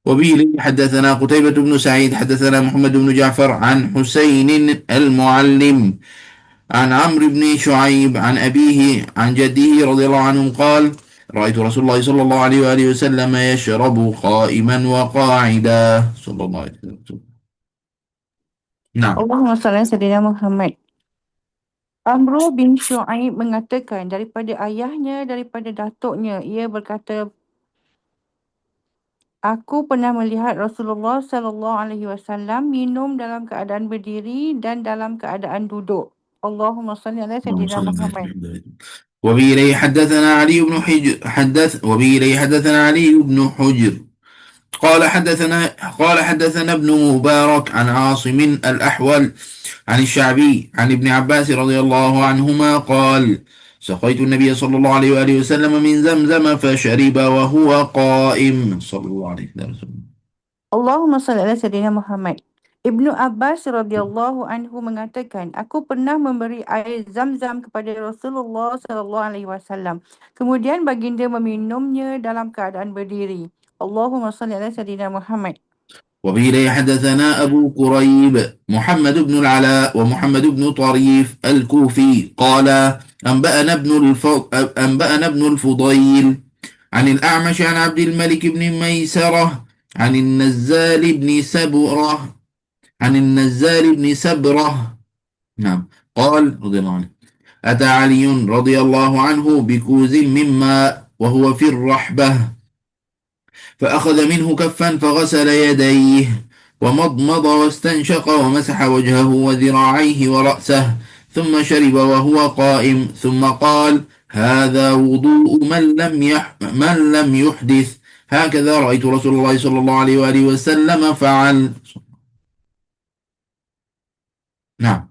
وبه حدثنا قتيبة بن سعيد حدثنا محمد بن جعفر عن حسين المعلم عن عمرو بن شعيب عن أبيه عن جده رضي الله عنهم قال رأيت رسول الله صلى الله عليه وآله وسلم يشرب قائما وقاعدا صلى الله عليه وسلم. نعم. Allahumma salli ala Sayyidina Muhammad. Amru bin Shu'aib mengatakan daripada ayahnya, daripada datuknya, ia berkata, aku pernah melihat Rasulullah sallallahu alaihi wasallam minum dalam keadaan berdiri dan dalam keadaan duduk. Allahumma salli ala اللهم Sayyidina صل Muhammad. وسلم. وبه إليه حدثنا علي بن حجر وبه إليه حدثنا علي بن حجر قال حدثنا ابن مبارك عن عاصم الأحول عن الشعبي عن ابن عباس رضي الله عنهما قال سقيت النبي صلى الله عليه وآله وسلم من زمزم فشرب وهو قائم صلى الله عليه وسلم. Allahumma salli ala Sayyidina Muhammad. Ibnu Abbas radhiyallahu anhu mengatakan, aku pernah memberi air Zam-Zam kepada Rasulullah sallallahu alaihi wasallam. Kemudian baginda meminumnya dalam keadaan berdiri. Allahumma salli ala Sayyidina Muhammad. وبه حدثنا أبو كريب محمد بن العلاء ومحمد بن طريف الكوفي قال أنبأنا ابن الفضيل عن الأعمش عن عبد الملك بن ميسرة عن النزال بن سبرة نعم قال رضي الله عنه أتى علي رضي الله عنه بكوز من ماء وهو في الرحبة فأخذ منه كفا فغسل يديه ومضمض واستنشق ومسح وجهه وذراعيه ورأسه ثم شرب وهو قائم ثم قال هذا وضوء من لم يحدث هكذا رأيت رسول الله صلى الله عليه وآله وسلم فعل. نعم.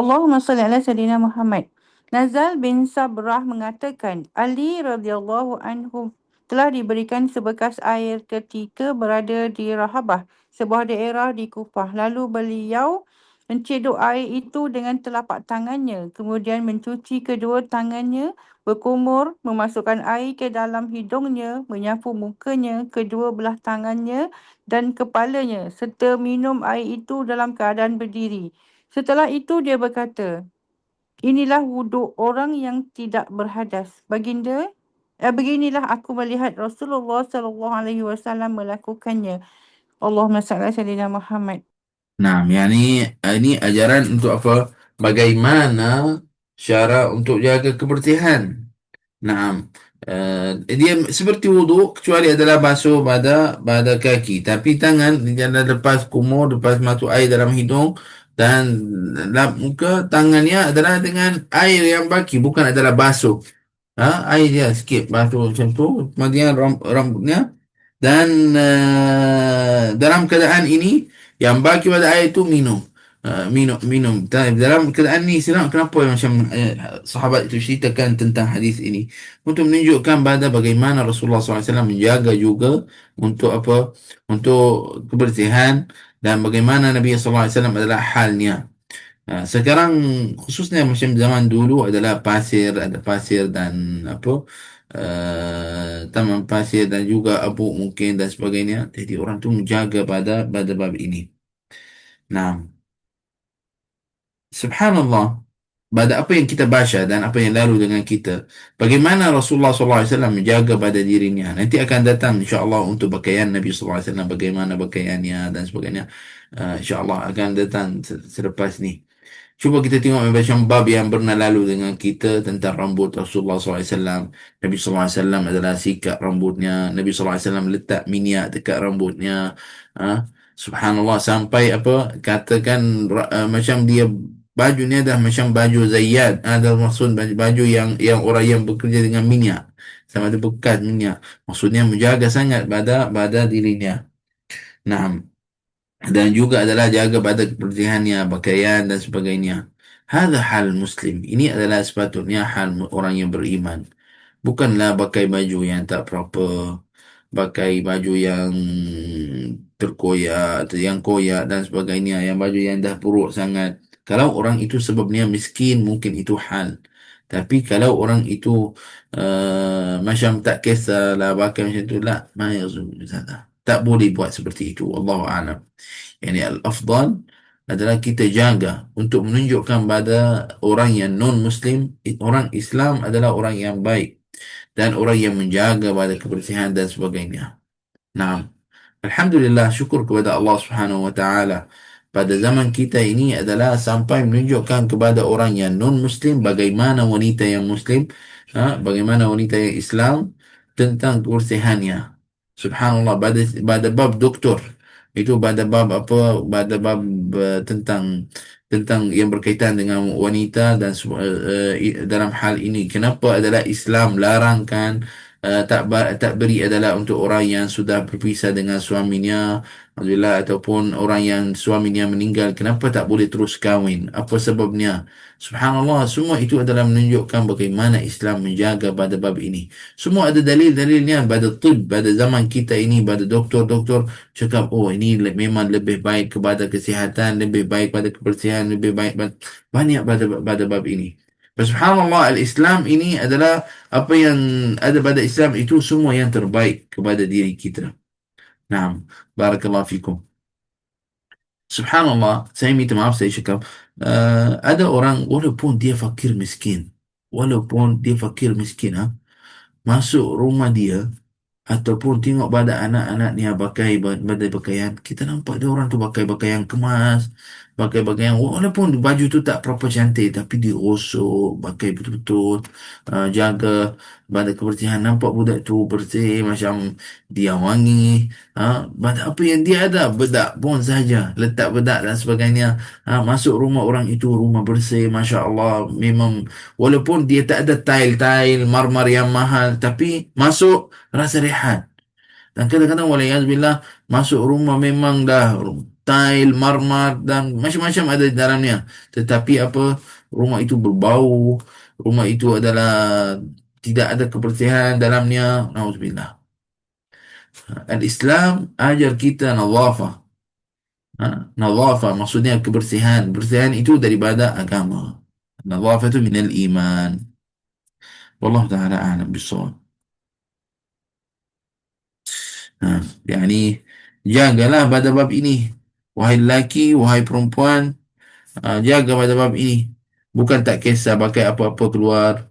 Allahumma salli ala Sayyidina Muhammad. Nazal bin Sabrah mengatakan, Ali radhiyallahu anhu telah diberikan sebekas air ketika berada di Rahabah, sebuah daerah di Kufah. Lalu beliau mencedok air itu dengan telapak tangannya, kemudian mencuci kedua tangannya, berkumur, memasukkan air ke dalam hidungnya, menyapu mukanya, kedua belah tangannya dan kepalanya, serta minum air itu dalam keadaan berdiri. Setelah itu dia berkata, inilah wuduk orang yang tidak berhadas. Beginilah aku melihat Rasulullah sallallahu alaihi wasallam melakukannya. Allahumma salli ala Sayyidina Muhammad. Nah, ini ajaran untuk apa? Bagaimana cara untuk jaga kebersihan. Nah, dia seperti wuduk kecuali adalah basuh pada kaki. Tapi tangan jangan lepas kumur, lepas masuk air dalam hidung dan lap muka, tangannya adalah dengan air yang baki, bukan adalah basuh. Air dia sikit basuh macam tu, kemudian rambutnya dan dalam keadaan ini yang baki pada air itu minum. minum. Dalam keadaan ni silap kenapa macam sahabat itu ceritakan tentang hadis ini untuk menunjukkan pada bagaimana Rasulullah SAW menjaga juga untuk apa, untuk kebersihan, dan bagaimana Nabi SAW adalah halnya. Sekarang khususnya macam zaman dulu adalah pasir, ada pasir dan apa, taman pasir dan juga abu mungkin dan sebagainya. Jadi orang tu menjaga pada bab ini. Nah, subhanallah, pada apa yang kita baca dan apa yang lalu dengan kita, bagaimana Rasulullah SAW menjaga pada dirinya. Nanti akan datang insyaAllah untuk pakaian Nabi SAW, bagaimana pakaiannya dan sebagainya. InsyaAllah akan datang selepas ni. Cuba kita tengok macam bab yang pernah lalu dengan kita tentang rambut Rasulullah SAW. Nabi SAW adalah sikat rambutnya. Nabi SAW letak minyak dekat rambutnya. Subhanallah, sampai apa, katakan macam dia baju ni dah macam baju Zayyad. Ada maksud baju yang orang yang bekerja dengan minyak. Sama ada bekas minyak. Maksudnya menjaga sangat pada dirinya. Nah, dan juga adalah jaga pada kebersihannya, pakaian dan sebagainya. Hadha hal muslim. Ini adalah sepatutnya hal orang yang beriman. Bukanlah pakai baju yang tak proper, pakai baju yang terkoyak atau yang koyak dan sebagainya, yang baju yang dah buruk sangat. Kalau orang itu sebabnya miskin, mungkin itu hal. Tapi kalau orang itu macam tak kisahlah pakai macam tu, lah, tak boleh buat seperti itu. Allahu a'lam. Yani al-afdal adalah kita jaga untuk menunjukkan pada orang yang non-Muslim, orang Islam adalah orang yang baik dan orang yang menjaga pada kebersihan dan sebagainya. Nah, Alhamdulillah, syukur kepada Allah Subhanahu wa taala. Pada zaman kita ini adalah sampai menunjukkan kepada orang yang non-Muslim bagaimana wanita yang Muslim, bagaimana wanita yang Islam tentang kebersihannya. Subhanallah, pada bab doktor itu, pada bab apa, pada bab tentang yang berkaitan dengan wanita dan dalam hal ini kenapa adalah Islam larangkan, tak beri adalah untuk orang yang sudah berpisah dengan suaminya, alhamdulillah, ataupun orang yang suaminya meninggal, kenapa tak boleh terus kahwin, apa sebabnya. Subhanallah, semua itu adalah menunjukkan bagaimana Islam menjaga pada bab ini. Semua ada dalil-dalilnya pada tib, pada zaman kita ini, pada doktor-doktor cakap, oh ini memang lebih baik kepada kesihatan, lebih baik pada kebersihan, lebih baik banyak pada bab ini. Subhanallah, al-Islam ini adalah apa yang ada pada Islam itu semua yang terbaik kepada diri kita. Nah, barakallahu fikum. Subhanallah, saya minta maaf, saya cakap, ada orang walaupun dia fakir miskin, masuk rumah dia, ataupun tengok pada anak-anak ni pakai pada pakaian, kita nampak dia orang tu pakai pakaian kemas, pakai pakaian walaupun baju tu tak proper cantik, tapi dia gosok, pakai betul-betul, jaga pada kebersihan, nampak budak tu bersih macam dia wangi, pada apa yang dia ada, bedak pun saja letak bedak dan sebagainya, masuk rumah orang itu, rumah bersih, Masya Allah, memang walaupun dia tak ada tile marmar yang mahal, tapi masuk rasa rehat. Dan kadang-kadang waliyahzubillah, masuk rumah memang dah tile, marmar dan macam-macam ada di dalamnya. Tetapi apa, rumah itu berbau, rumah itu adalah tidak ada kebersihan dalamnya. Nauzubillah. Al-Islam ajar kita nazafah. Nazafah maksudnya kebersihan. Kebersihan itu daripada agama. Nazafah itu minal iman. Wallahu ta'ala a'lam bissawab. Yani jagalah pada bab ini, wahai lelaki, wahai perempuan, jaga pada bab ini. Bukan tak kisah pakai apa-apa keluar,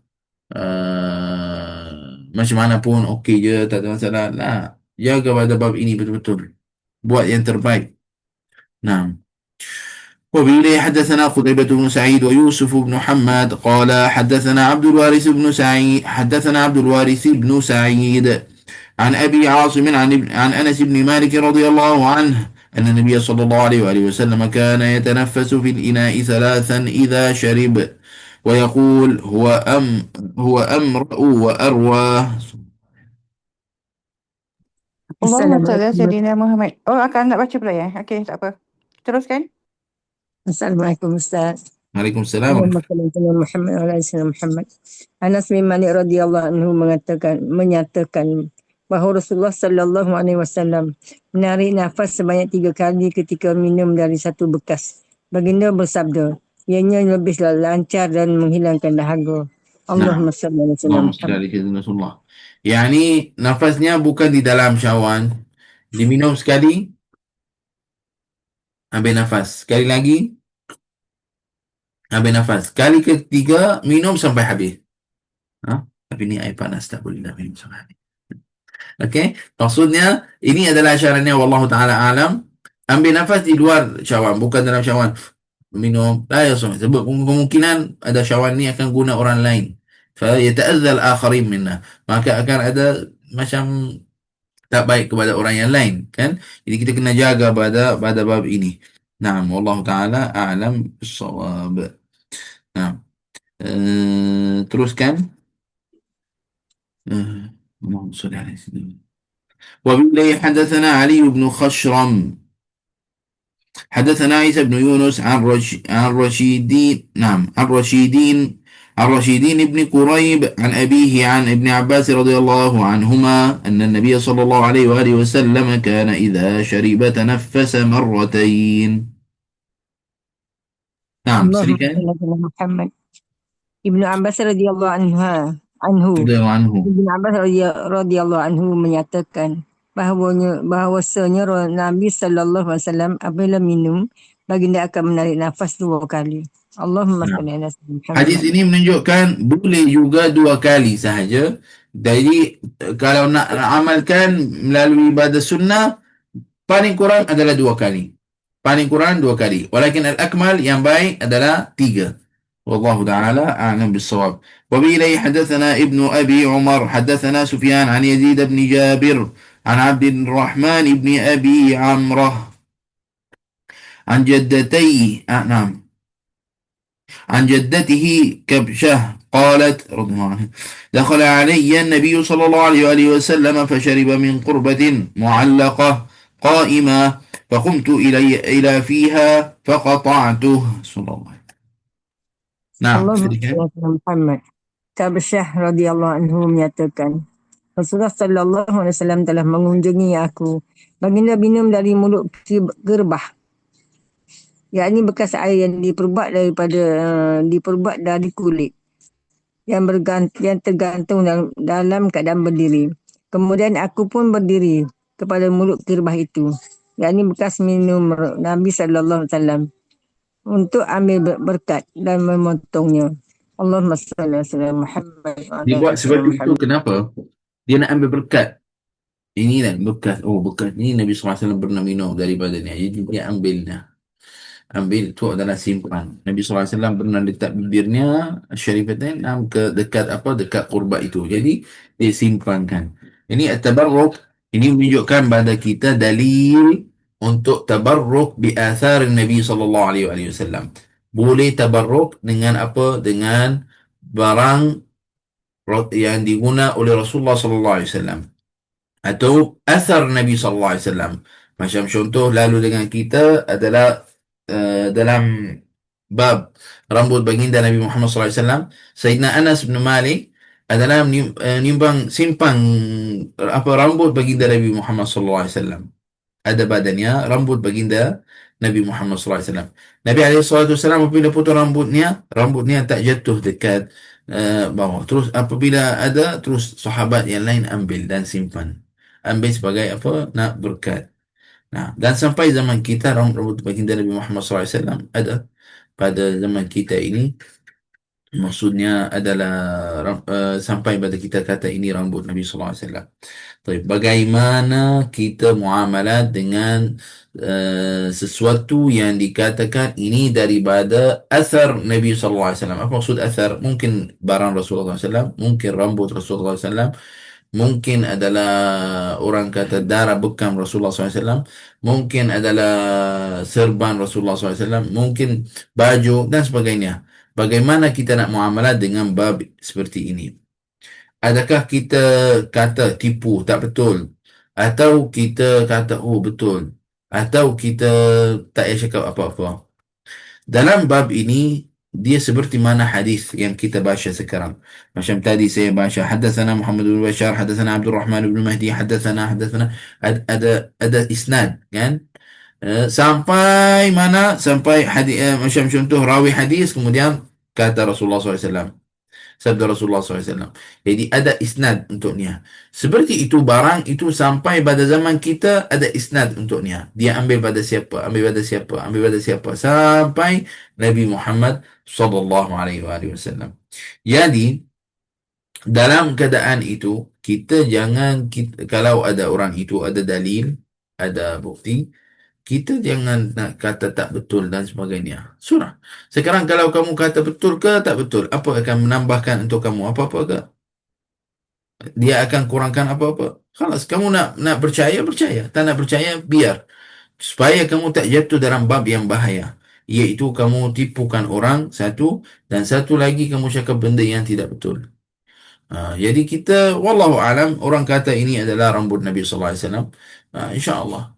macam mana pun okey je, tak ada masalah lah. Jaga pada bab ini betul-betul, buat yang terbaik. Nah, وبه حدثنا قتيبة بن سعيد ويوسف بن حماد قال حدثنا عبد الوارث بن سعيد عن أبي عاصم عن أنس بن مالك رضي الله عنه أن النبي صلى الله عليه وآله وسلم كان يتنفس في الإناء ثلاثا إذا شرب ويقول هو أمرأ وأروى. Allahumma salli ala Assalamualaikum. Sayyidina Muhammad. Oh, akan nak baca pula ya? Okey, tak apa. Teruskan. Assalamualaikum Ustaz. Waalaikumsalam. Allahumma salli ala Muhammad wa ala ali sayyidina Muhammad. Anas bin Malik radhiyallahu anhu menyatakan bahawa Rasulullah sallallahu alaihi wasallam menarik nafas sebanyak 3 kali ketika minum dari satu bekas. Baginda bersabda, ianya lebih lancar dan menghilangkan dahaga. Nah, Allahumma salli ala sayyidina Allahumma salli Muhammad. alaihi Rasulullah. Yani nafasnya bukan di dalam syahwan. Diminum sekali, ambil nafas. Sekali lagi, ambil nafas. Kali ketiga, minum sampai habis. Ha? Tapi ni air panas, tak boleh nak minum sampai habis. Okey, maksudnya ini adalah syaratnya wallahu taala alam. Ambil nafas di luar syahwan, bukan dalam syahwan. Minum la yasum, sebab kemungkinan ada syahwan ni akan guna orang lain. Fa yata'adza al-akharin minna. Maka akan ada macam tak baik kepada orang yang lain, kan? Jadi kita kena jaga pada bab ini. Naam, wallahu taala a'lam bis-shawab. Naam. Teruskan. Allahumma shalli ala sayyidina. وبالله حدثنا علي بن خشرم حدثنا عيسى بن يونس عن رشيدين نعم عن رشيدين بن قريب عن أبيه عن ابن عباس رضي الله عنهما أن النبي صلى الله عليه وآله وسلم كان إذا شرب تنفس مرتين. نعم Allahumma silakan. salli ala Muhammad. Ibnu Abbas radhiyallahu anhu Radhiyallahu anhu. Ibn Abbas radhiyallahu anhu menyatakan bahawasanya Nabi sallallahu alaihi wasallam apabila minum, baginda akan menarik nafas 2 kali. Allahumma Nah, salli ala sayyidina hadis Muhammad. ini menunjukkan boleh juga 2 kali sahaja. Jadi kalau nak amalkan melalui ibadah sunnah, paling kurang adalah 2 kali. Paling kurang 2 kali. Walakin al-akmal yang baik adalah 3. والله تعالى أعلم بالصواب. وبإليه حدثنا ابن أبي عمر حدثنا سفيان عن يزيد بن جابر عن عبد الرحمن بن أبي عمره عن جدتيه نعم عن جدته كبشة قالت رضي الله عنها دخل علي النبي صلى الله عليه وآله وسلم فشرب من قربة معلقة قائمة فقمت إلى فيها فقطعته صلى الله عليه وسلم. Nah, Allahumma silakan. salli ala Muhammad. Kabisyah radhiyallahu anhu menyatakan, Rasulullah sallallahu alaihi wasallam telah mengunjungi aku. Baginda minum dari mulut gerbah, yakni bekas air yang diperbuat dari kulit yang tergantung dalam keadaan berdiri. Kemudian aku pun berdiri kepada mulut gerbah itu, yakni bekas minum Nabi sallallahu alaihi wasallam, untuk ambil berkat dan memotongnya. Allahumma salli ala Muhammad. Dia buat seperti itu kenapa? Dia nak ambil berkat. Ini lah bekas. Oh, bekas ni Nabi SAW pernah minum daripada ni. Jadi dia ambilnya. Ambil tu adalah simpan. Nabi SAW pernah letak bibirnya syarifatain ke dekat dekat kurbat itu. Jadi dia simpankan. Ini at-tabarruk. Ini menunjukkan pada kita dalil untuk tabarruk bi athar Nabi SAW. Boleh tabarruk dengan apa? Dengan barang yang diguna oleh Rasulullah SAW. Atau athar Nabi SAW. Macam contoh lalu dengan kita adalah dalam bab rambut baginda Nabi Muhammad SAW. Sayyidina Anas bin Malik adalah menimbang simpang rambut baginda Nabi Muhammad SAW. Ada badannya rambut baginda Nabi Muhammad SAW. Nabi SAW apabila potong rambutnya tak jatuh dekat bawah. Terus apabila ada, terus sahabat yang lain ambil dan simpan. Ambil sebagai nak berkat. Nah, dan sampai zaman kita rambut baginda Nabi Muhammad SAW ada pada zaman kita ini. Maksudnya adalah sampai pada kita kata ini rambut Nabi SAW. Bagaimana kita muamalat dengan sesuatu yang dikatakan ini daripada asar Nabi SAW. Apa maksud asar? Mungkin barang Rasulullah SAW, mungkin rambut Rasulullah SAW, mungkin adalah orang kata darah bekam Rasulullah SAW, mungkin adalah serban Rasulullah SAW, mungkin baju dan sebagainya. Bagaimana kita nak muamalah dengan bab seperti ini? Adakah kita kata tipu, tak betul? Atau kita kata, oh betul? Atau kita tak payah cakap apa-apa? Dalam bab ini dia seperti mana hadis yang kita baca sekarang. Macam tadi saya baca hadatsana Muhammad bin Bashar, hadatsana Abdul Rahman bin Mahdi, hadatsana ada isnad kan. Sampai mana? Sampai hadis macam contoh rawi hadis kemudian kata Rasulullah SAW. Sabda Rasulullah SAW. Jadi ada isnad untuknya. Seperti itu barang itu sampai pada zaman kita ada isnad untuknya. Dia ambil pada siapa, ambil pada siapa, ambil pada siapa sampai Nabi Muhammad SAW. Jadi dalam keadaan itu kita jangan kalau ada orang itu ada dalil, ada bukti, kita jangan nak kata tak betul dan sebagainya. Surah. Sekarang kalau kamu kata betul ke tak betul, apa akan menambahkan untuk kamu? Apa-apa ke? Dia akan kurangkan apa-apa? Kalau kamu nak percaya, percaya. Tak nak percaya, biar. Supaya kamu tak jatuh dalam bab yang bahaya. Iaitu kamu tipukan orang, satu. Dan satu lagi kamu cakap benda yang tidak betul. Jadi kita, wallahu alam, orang kata ini adalah rambut Nabi sallallahu alaihi wasallam. InsyaAllah.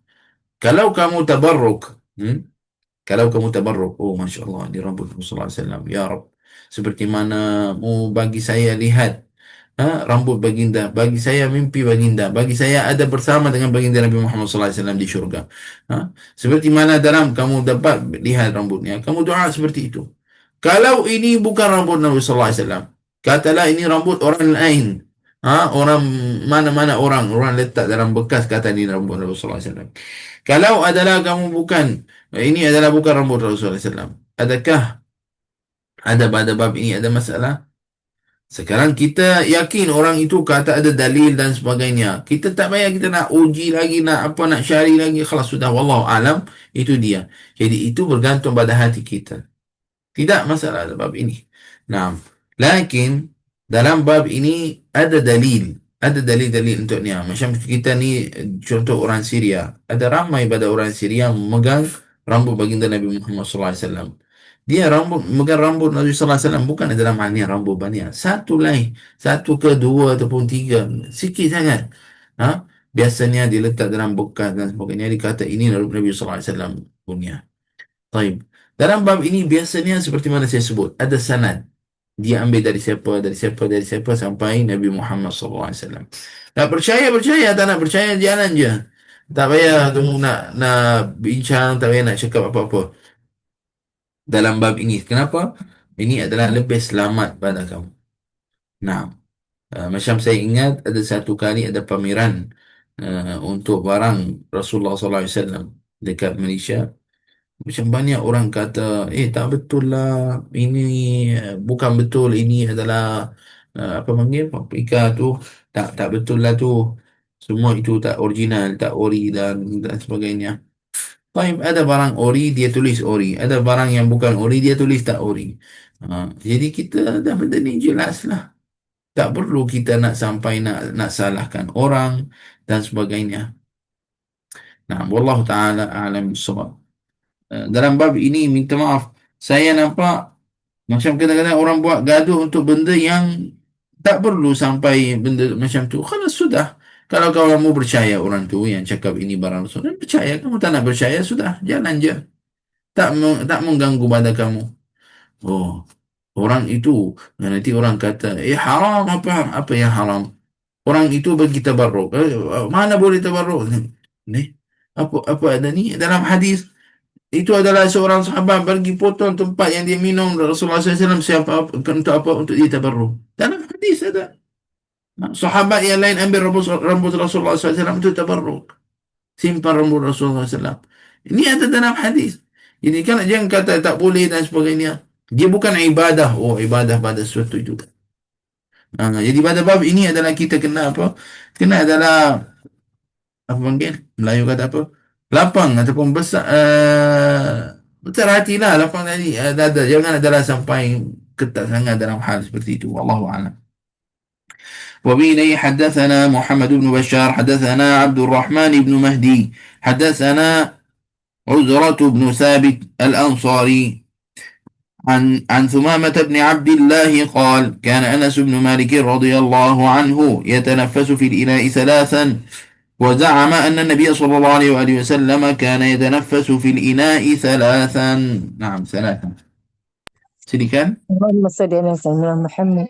Kalau kamu tabarruk, kalau kamu tabarruk, oh Masya Allah, di rambut Rasulullah SAW, ya Rab, seperti mana mu bagi saya lihat rambut baginda, bagi saya mimpi baginda, bagi saya ada bersama dengan baginda Nabi Muhammad SAW di syurga. Seperti mana dalam kamu dapat lihat rambutnya, kamu doa seperti itu. Kalau ini bukan rambut Nabi SAW, katalah ini rambut orang lain. Orang mana-mana orang letak dalam bekas kata ini rambut Nabi SAW. Kalau adalah kamu bukan, ini adalah bukan rambut Rasulullah SAW. Adakah ada pada bab ini ada masalah? Sekarang kita yakin orang itu kata ada dalil dan sebagainya. Kita tak payah kita nak uji lagi, nak apa, nak syari lagi. Khalas sudah, wallahu alam, itu dia. Jadi itu bergantung pada hati kita. Tidak masalah dalam bab ini. Nah, lakin dalam bab ini ada dalil. Ada dalil-dalil untuknya. Macam kita ni, contoh orang Syria. Ada ramai pada orang Syria memegang rambut baginda Nabi Muhammad SAW. Dia memegang rambut Nabi SAW bukan dalam makna rambut banyak. Satu lain. Satu ke dua ataupun tiga. Sikit sangat. Biasanya diletak dalam bekas dan sebagainya. Dikata ini Nabi SAW punya. Taib. Dalam bab ini biasanya seperti mana saya sebut. Ada sanad. Dia ambil dari siapa, dari siapa, dari siapa sampai Nabi Muhammad SAW. Nak percaya, percaya. Tak nak percaya, jalan je. Tak payah kamu nak bincang, tak payah nak cakap apa-apa dalam bab ini. Kenapa? Ini adalah lebih selamat pada kamu. Nah, macam saya ingat ada satu kali ada pameran untuk barang Rasulullah SAW dekat Malaysia. Macam banyak orang kata, tak betul lah, ini bukan betul, ini adalah apa panggil, paprika tu, tak betul lah tu. Semua itu tak original, tak ori dan sebagainya. Baik, ada barang ori, dia tulis ori. Ada barang yang bukan ori, dia tulis tak ori. Jadi kita dah benda ni jelas lah. Tak perlu kita nak sampai nak salahkan orang dan sebagainya. Nah, wallahu ta'ala a'lam bissawab. Dalam bab ini minta maaf, saya nampak macam kadang-kadang orang buat gaduh untuk benda yang tak perlu sampai benda macam tu. Kalau sudah, kalau kamu percaya orang tu yang cakap ini barang Rasul, percaya. Kamu tak nak percaya, sudah, jalan je. Tak mengganggu pada kamu. Oh, orang itu nanti orang kata, haram, apa yang haram? Orang itu bagi tabarruk. Mana boleh tabarruk? Ni apa ada ni dalam hadis? Itu adalah seorang sahabat pergi potong tempat yang dia minum Rasulullah SAW. Siapa untuk apa? Untuk dia tabarruk. Dalam hadis ada. Sahabat yang lain ambil rambut Rasulullah SAW untuk tabarruk. Simpan rambut Rasulullah SAW. Ini ada dalam hadis. Jadi kan jangan kata tak boleh dan sebagainya. Dia bukan ibadah. Oh, ibadah pada sesuatu itu. Jadi pada bab ini adalah kita kena apa? Kena adalah apa panggil? Melayu kata apa? Lapang ataupun besar. Besar hatilah lapang tadi. Jangan adalah sampai ketat sangat dalam hal seperti itu. Wallahu a'lam. وبه حدثنا محمد بن بشار حدثنا عبد الرحمن بن مهدي حدثنا عزرة بن ثابت الأنصاري عن ثمامة بن عبد الله قال كان أنس بن مالك رضي الله عنه يتنفس في الإناء ثلاثا وزعم أن النبي صلى الله عليه وآله وسلم كان يتنفس في الإناء ثلاثا. نعم ثلاثا. Silakan. Allahumma salli ala sayyidina Muhammad.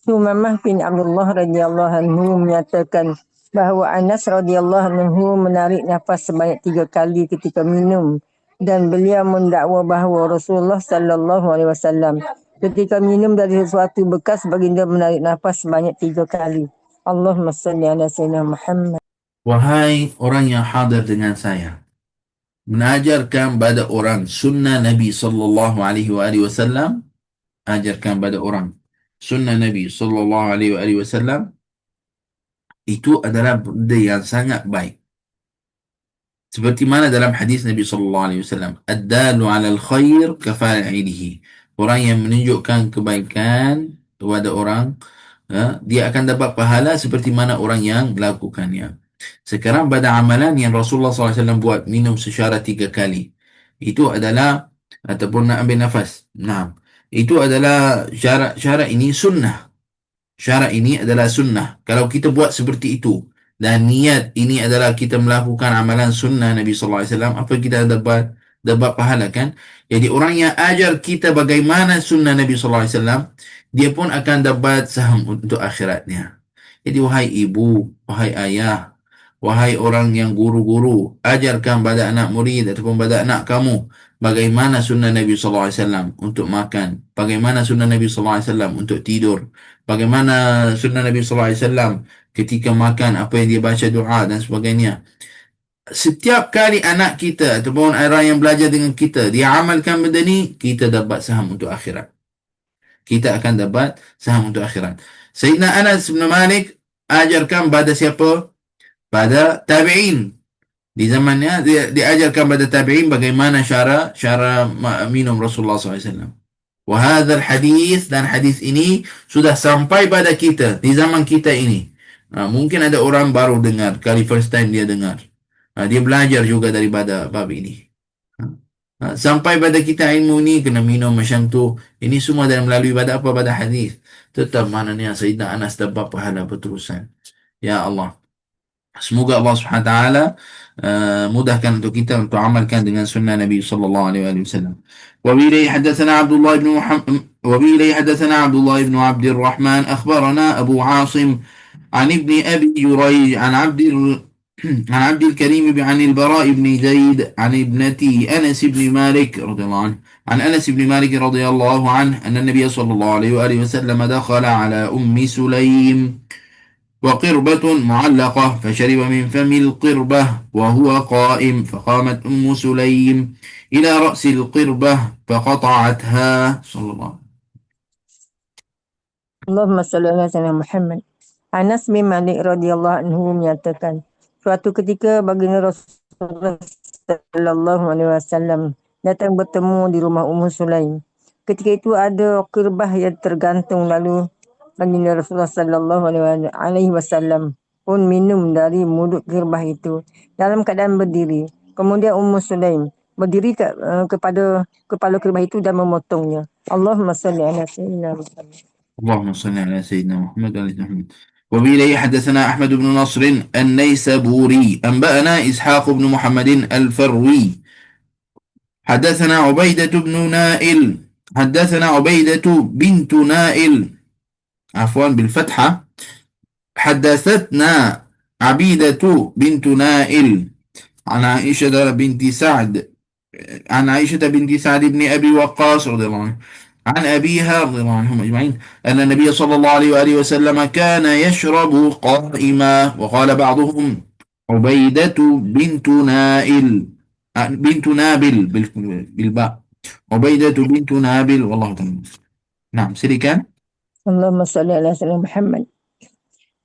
Sumamah bin Abdullah radhiyallahu anhu menyatakan bahawa Anas radhiyallahu anhu menarik nafas sebanyak 3 kali ketika minum dan beliau mendakwa bahawa Rasulullah sallallahu alaihi wasallam ketika minum dari sesuatu bekas baginda menarik nafas sebanyak 3 kali. Allahumma salli ala sayyidina Muhammad. Wahai orang yang hadir dengan saya, mengajarkan pada orang sunnah Nabi sallallahu alaihi wasallam, ajarkan pada orang sunnah Nabi sallallahu alaihi wasallam itu adalah benda yang sangat baik. Seperti mana dalam hadis Nabi sallallahu alaihi wasallam, ad-dalu 'alal khair kafa'ilihi. Orang yang menunjukkan kebaikan kepada orang, dia akan dapat pahala seperti mana orang yang melakukannya. Sekarang pada amalan yang Rasulullah SAW buat, minum secara 3 kali, itu adalah, ataupun nak ambil nafas, nah, itu adalah syarat ini sunnah. Syarat ini adalah sunnah. Kalau kita buat seperti itu dan niat ini adalah kita melakukan amalan sunnah Nabi SAW, apa kita dapat pahala kan? Jadi orang yang ajar kita bagaimana sunnah Nabi SAW, dia pun akan dapat saham untuk akhiratnya. Jadi wahai ibu, wahai ayah, wahai orang yang guru-guru, ajarkan pada anak murid ataupun pada anak kamu bagaimana sunnah Nabi SAW untuk makan, bagaimana sunnah Nabi SAW untuk tidur, bagaimana sunnah Nabi SAW ketika makan, apa yang dia baca doa dan sebagainya. Setiap kali anak kita ataupun orang yang belajar dengan kita, dia amalkan benda ni, kita dapat saham untuk akhirat. Kita akan dapat saham untuk akhirat. Sayyidina Anas bin Malik ajarkan pada siapa? Pada tabi'in. Di zamannya dia diajarkan pada tabi'in bagaimana cara minum Rasulullah SAW. Wahadha hadis, dan hadis ini sudah sampai pada kita di zaman kita ini. Mungkin ada orang baru dengar, kali first time dia dengar. Dia belajar juga daripada bab ini. Sampai pada kita ilmu ni kena minum macam tu. Ini semua dalam melalui pada apa? Pada hadis. Tetap maknanya Sayyidina Anas dapat pahala berterusan. Ya Allah. Semoga Allah Subhanahu Wa Taala mudahkan untuk kita untuk amalkan dengan sunnah Nabi sallallahu alaihi wasallam. وبه حدثنا عبد الله بن محمد وبه حدثنا عبد الله بن عبد الرحمن أخبرنا أبو عاصم عن ابن أبي جريج عن عبد الكريم عن البراء بن زيد عن ابنتي أنس بن مالك رضي الله عنه عن أنس بن مالك رضي الله عنه أن النبي صلى الله عليه وآله وسلم دخل على أم سليم وقربة معلقة فشرب من فم القربة وهو قائم فقامت أم سليم إلى رأس القربة فقطعتها صلى الله عليه وسلم. Allahumma salli ala sayyidina Muhammad. Anas bin Malik radhiyallahu anhu menyatakan, suatu ketika baginda Rasulullah sallallahu alaihi wasallam datang bertemu di rumah Ummu Sulaim. Ketika itu ada qirbah yang tergantung, lalu baginda Rasulullah sallallahu alaihi wasallam pun minum dari mulut qirbah itu dalam keadaan berdiri. Kemudian Ummu Sulaim berdiri kepada kepala qirbah itu dan memotongnya. Allahumma salli ala sayyidina Muhammad. اللهم صل على سيدنا محمد وعلى محمد. وبه حدثنا أحمد بن نصر النيسابوري أنبأنا إسحاق بن محمد الفروي حدثنا عبيدة بن نائل حدثنا عبيدة بنت نائل عفوا بالفتحة حدثتنا عبيدة بنت نائل عن عائشة بنت سعد بن أبي وقاص رضي الله عنه عن أبيها رضي الله عنهم أجمعين أن النبي صلى الله عليه وآله وسلم كان يشرب قائما. وقال بعضهم عبيدة بنت نابل بالباء، عبيدة بنت نابل والله تعالى. نعم silakan. Allahumma salli ala sayyidina Muhammad.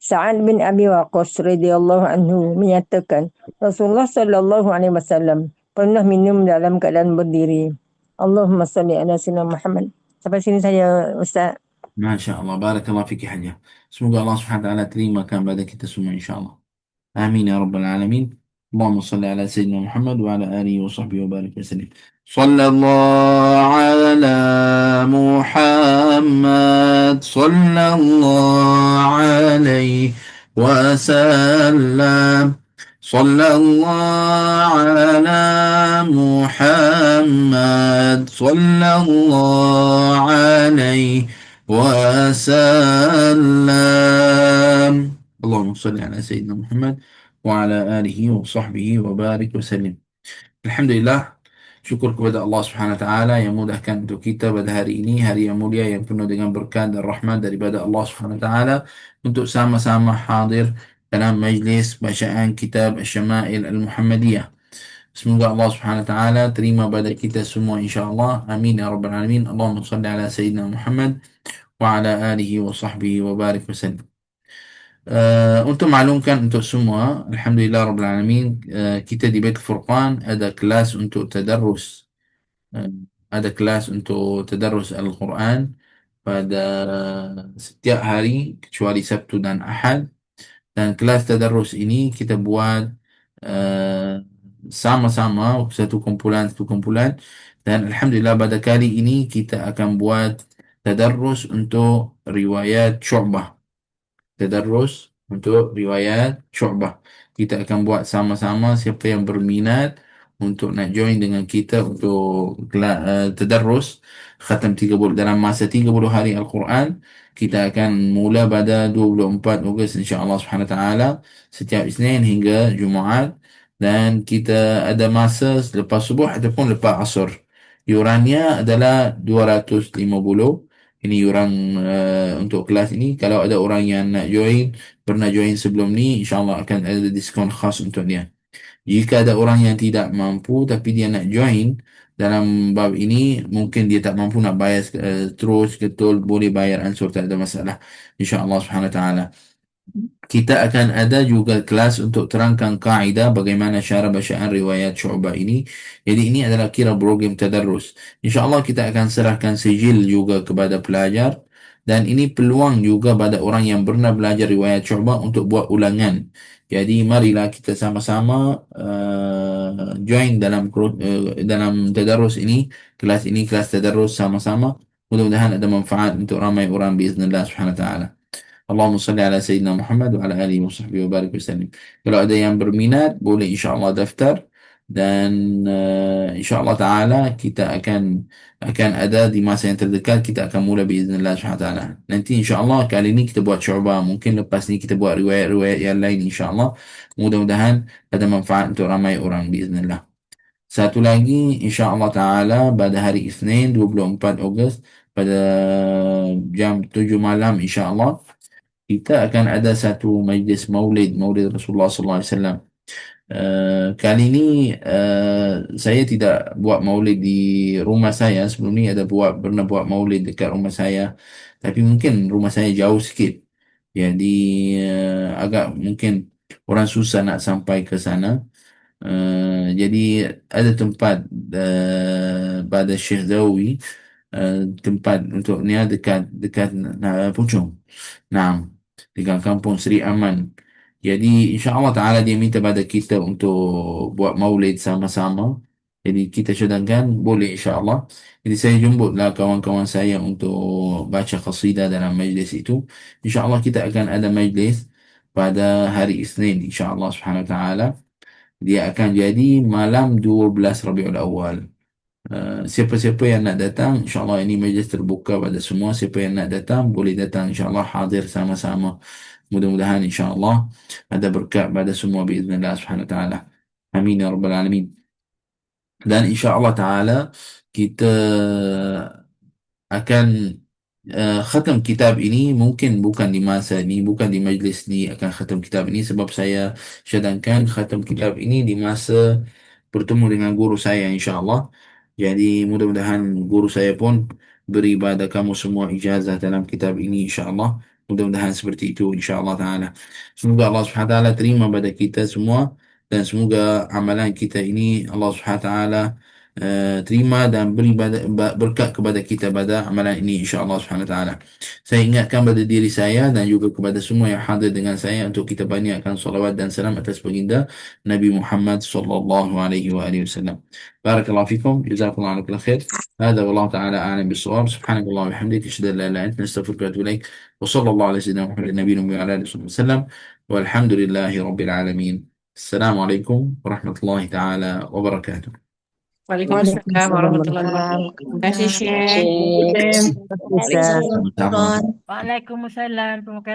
Sa'ad bin Abi Waqqas radhiyallahu anhu menyatakan Rasulullah sallallahu alaihi wasallam pernah minum dalam keadaan berdiri. Allahumma salli ala sayyidina Muhammad. Sampai sini saja Ustaz. Masya Allah, barakallah fiki hajah. Semoga Allah Subhanahu wa taala terimakan pada kita semua insya-Allah. Amin ya rabbal alamin. Allahumma salli ala sayyidina Muhammad wa ala alihi wa sahbihi wa barik wa sallim. Sallallahu ala Muhammad sallallahu alaihi وسلم صلى الله على محمد صلى الله عليه وسلم. اللهم صل على سيدنا محمد وعلى آله وصحبه وبارك وسلم. Alhamdulillah, syukur kepada Allah Subhanahu Wa Taala yang mudahkan untuk kita pada hari ini, hari yang mulia yang penuh dengan berkat dan rahmat daripada Allah Subhanahu Wa Taala untuk sama-sama hadir dalam majlis bacaan kitab Asy-Syama'il Al-Muhammadiyah. Semoga Allah Subhanahu Wa Taala terima pada kita semua insya-Allah. Amin ya rabbal alamin. Allahumma shalli ala sayyidina Muhammad wa ala alihi wa sahbihi wa barik wasallam. Untuk maklumkan untuk semua, Alhamdulillah Rabbil Alamin, kita di Bait Furqan ada kelas untuk tadarrus. Ada kelas untuk tadarrus Al-Quran pada setiap hari kecuali Sabtu dan Ahad. Dan kelas tadarrus ini kita buat sama-sama satu kumpulan. Dan Alhamdulillah pada kali ini kita akan buat tadarrus untuk riwayat Syu'bah. Tadarrus untuk riwayat Syu'bah. Kita akan buat sama-sama. Siapa yang berminat untuk nak join dengan kita untuk tadarrus khatam 30 dalam masa 30 hari Al-Quran, kita akan mula pada 24 Ogos insya-Allah Subhanahu Wa Taala setiap Isnin hingga Jumaat, dan kita ada masa selepas subuh ataupun lepas asar. Yurannya adalah 250. Ini yuran untuk kelas ini. Kalau ada orang yang nak join, pernah join sebelum ni, insyaAllah akan ada diskon khas untuk dia. Jika ada orang yang tidak mampu tapi dia nak join dalam bab ini, mungkin dia tak mampu nak bayar terus betul, boleh bayar ansur, tak ada masalah insyaAllah subhanahu wa ta'ala. Kita akan ada juga kelas untuk terangkan kaedah bagaimana cara bacaan riwayat Syu'bah ini. Jadi ini adalah kira program tadarrus. InsyaAllah kita akan serahkan sijil juga kepada pelajar. Dan ini peluang juga pada orang yang pernah belajar riwayat Syu'bah untuk buat ulangan. Jadi marilah kita sama-sama join dalam tadarrus ini. Kelas ini kelas tadarrus sama-sama. Mudah-mudahan ada manfaat untuk ramai orang biiznillah subhanahu wa ta'ala. Allahumma salli ala Sayyidina Muhammad wa ala alihi wa sahbihi wa barik wasallim. Kalau ada yang berminat, boleh insyaAllah daftar. Dan insyaAllah ta'ala kita akan ada di masa yang terdekat, kita akan mula biiznillah subhanahu wa ta'ala. Nanti insyaAllah kali ini kita buat Syu'bah. Mungkin lepas ni kita buat riwayat-riwayat yang lain insyaAllah. Mudah-mudahan ada manfaat untuk ramai orang biiznillah. Satu lagi, insyaAllah ta'ala pada hari Isnin 24 Ogos pada jam 7 malam insyaAllah, kita akan ada satu majlis maulid Rasulullah sallallahu alaihi wasallam. Kali ini saya tidak buat maulid di rumah saya. Sebelum ni pernah buat maulid dekat rumah saya, tapi mungkin rumah saya jauh sikit, jadi agak mungkin orang susah nak sampai ke sana. Jadi ada tempat pada Syekh Zawi, tempat untuk ni dekat Puchong. Nah, dekat kampung Seri Aman. Jadi insyaAllah ta'ala dia minta pada kita untuk buat maulid sama-sama. Jadi kita cadangkan boleh insyaAllah. Jadi saya jemputlah kawan-kawan saya untuk baca qasidah dalam majlis itu. InsyaAllah kita akan ada majlis pada hari Isnin insyaAllah subhanahu wa ta'ala. Dia akan jadi malam 12 Rabiul Awal. Siapa-siapa yang nak datang, insyaAllah ini majlis terbuka pada semua. Siapa yang nak datang, boleh datang insyaAllah, hadir sama-sama. Mudah-mudahan insyaAllah ada berkat pada semua biiznillah subhanahu wa ta'ala. Amin ya rabbal alamin. Dan insyaAllah ta'ala kita akan khatam kitab ini, mungkin bukan di masa ni, bukan di majlis ni akan khatam kitab ini, sebab saya cadangkan khatam kitab ini di masa bertemu dengan guru saya insyaAllah. Jadi mudah-mudahan guru saya pun beri pada kamu semua ijazah dalam kitab ini insyaAllah. Mudah-mudahan seperti itu insyaAllah ta'ala. Semoga Allah subhanahu wa ta'ala terima pada kita semua, dan semoga amalan kita ini Allah subhanahu wa ta'ala terima dan beri berkat kepada kita pada amalan ini insyaAllah subhanahu wa ta'ala. Saya ingatkan pada diri saya dan juga kepada semua yang hadir dengan saya untuk kita banyakkan salawat dan salam atas baginda Nabi Muhammad sallallahu alaihi wasallam. Barakallahu fikum, jazakumullahu khair. هذا والله تعالى أعلم بالصواب. سبحانك اللهم وبحمدك أشهد أن لا إله إلا أنت نستغفرك ونتوب إليك وصلى الله على سيدنا محمد النبي وعلى آله وصحبه وسلم. والحمد لله رب العالمين. السلام عليكم ورحمة الله تعالى وبركاته. Waalaikumsalam warahmatullahi wabarakatuh. Terima kasih, Syekh. Syekh. Terima kasih, Ustaz. Sama-sama. Waalaikumsalam. Terima kasih.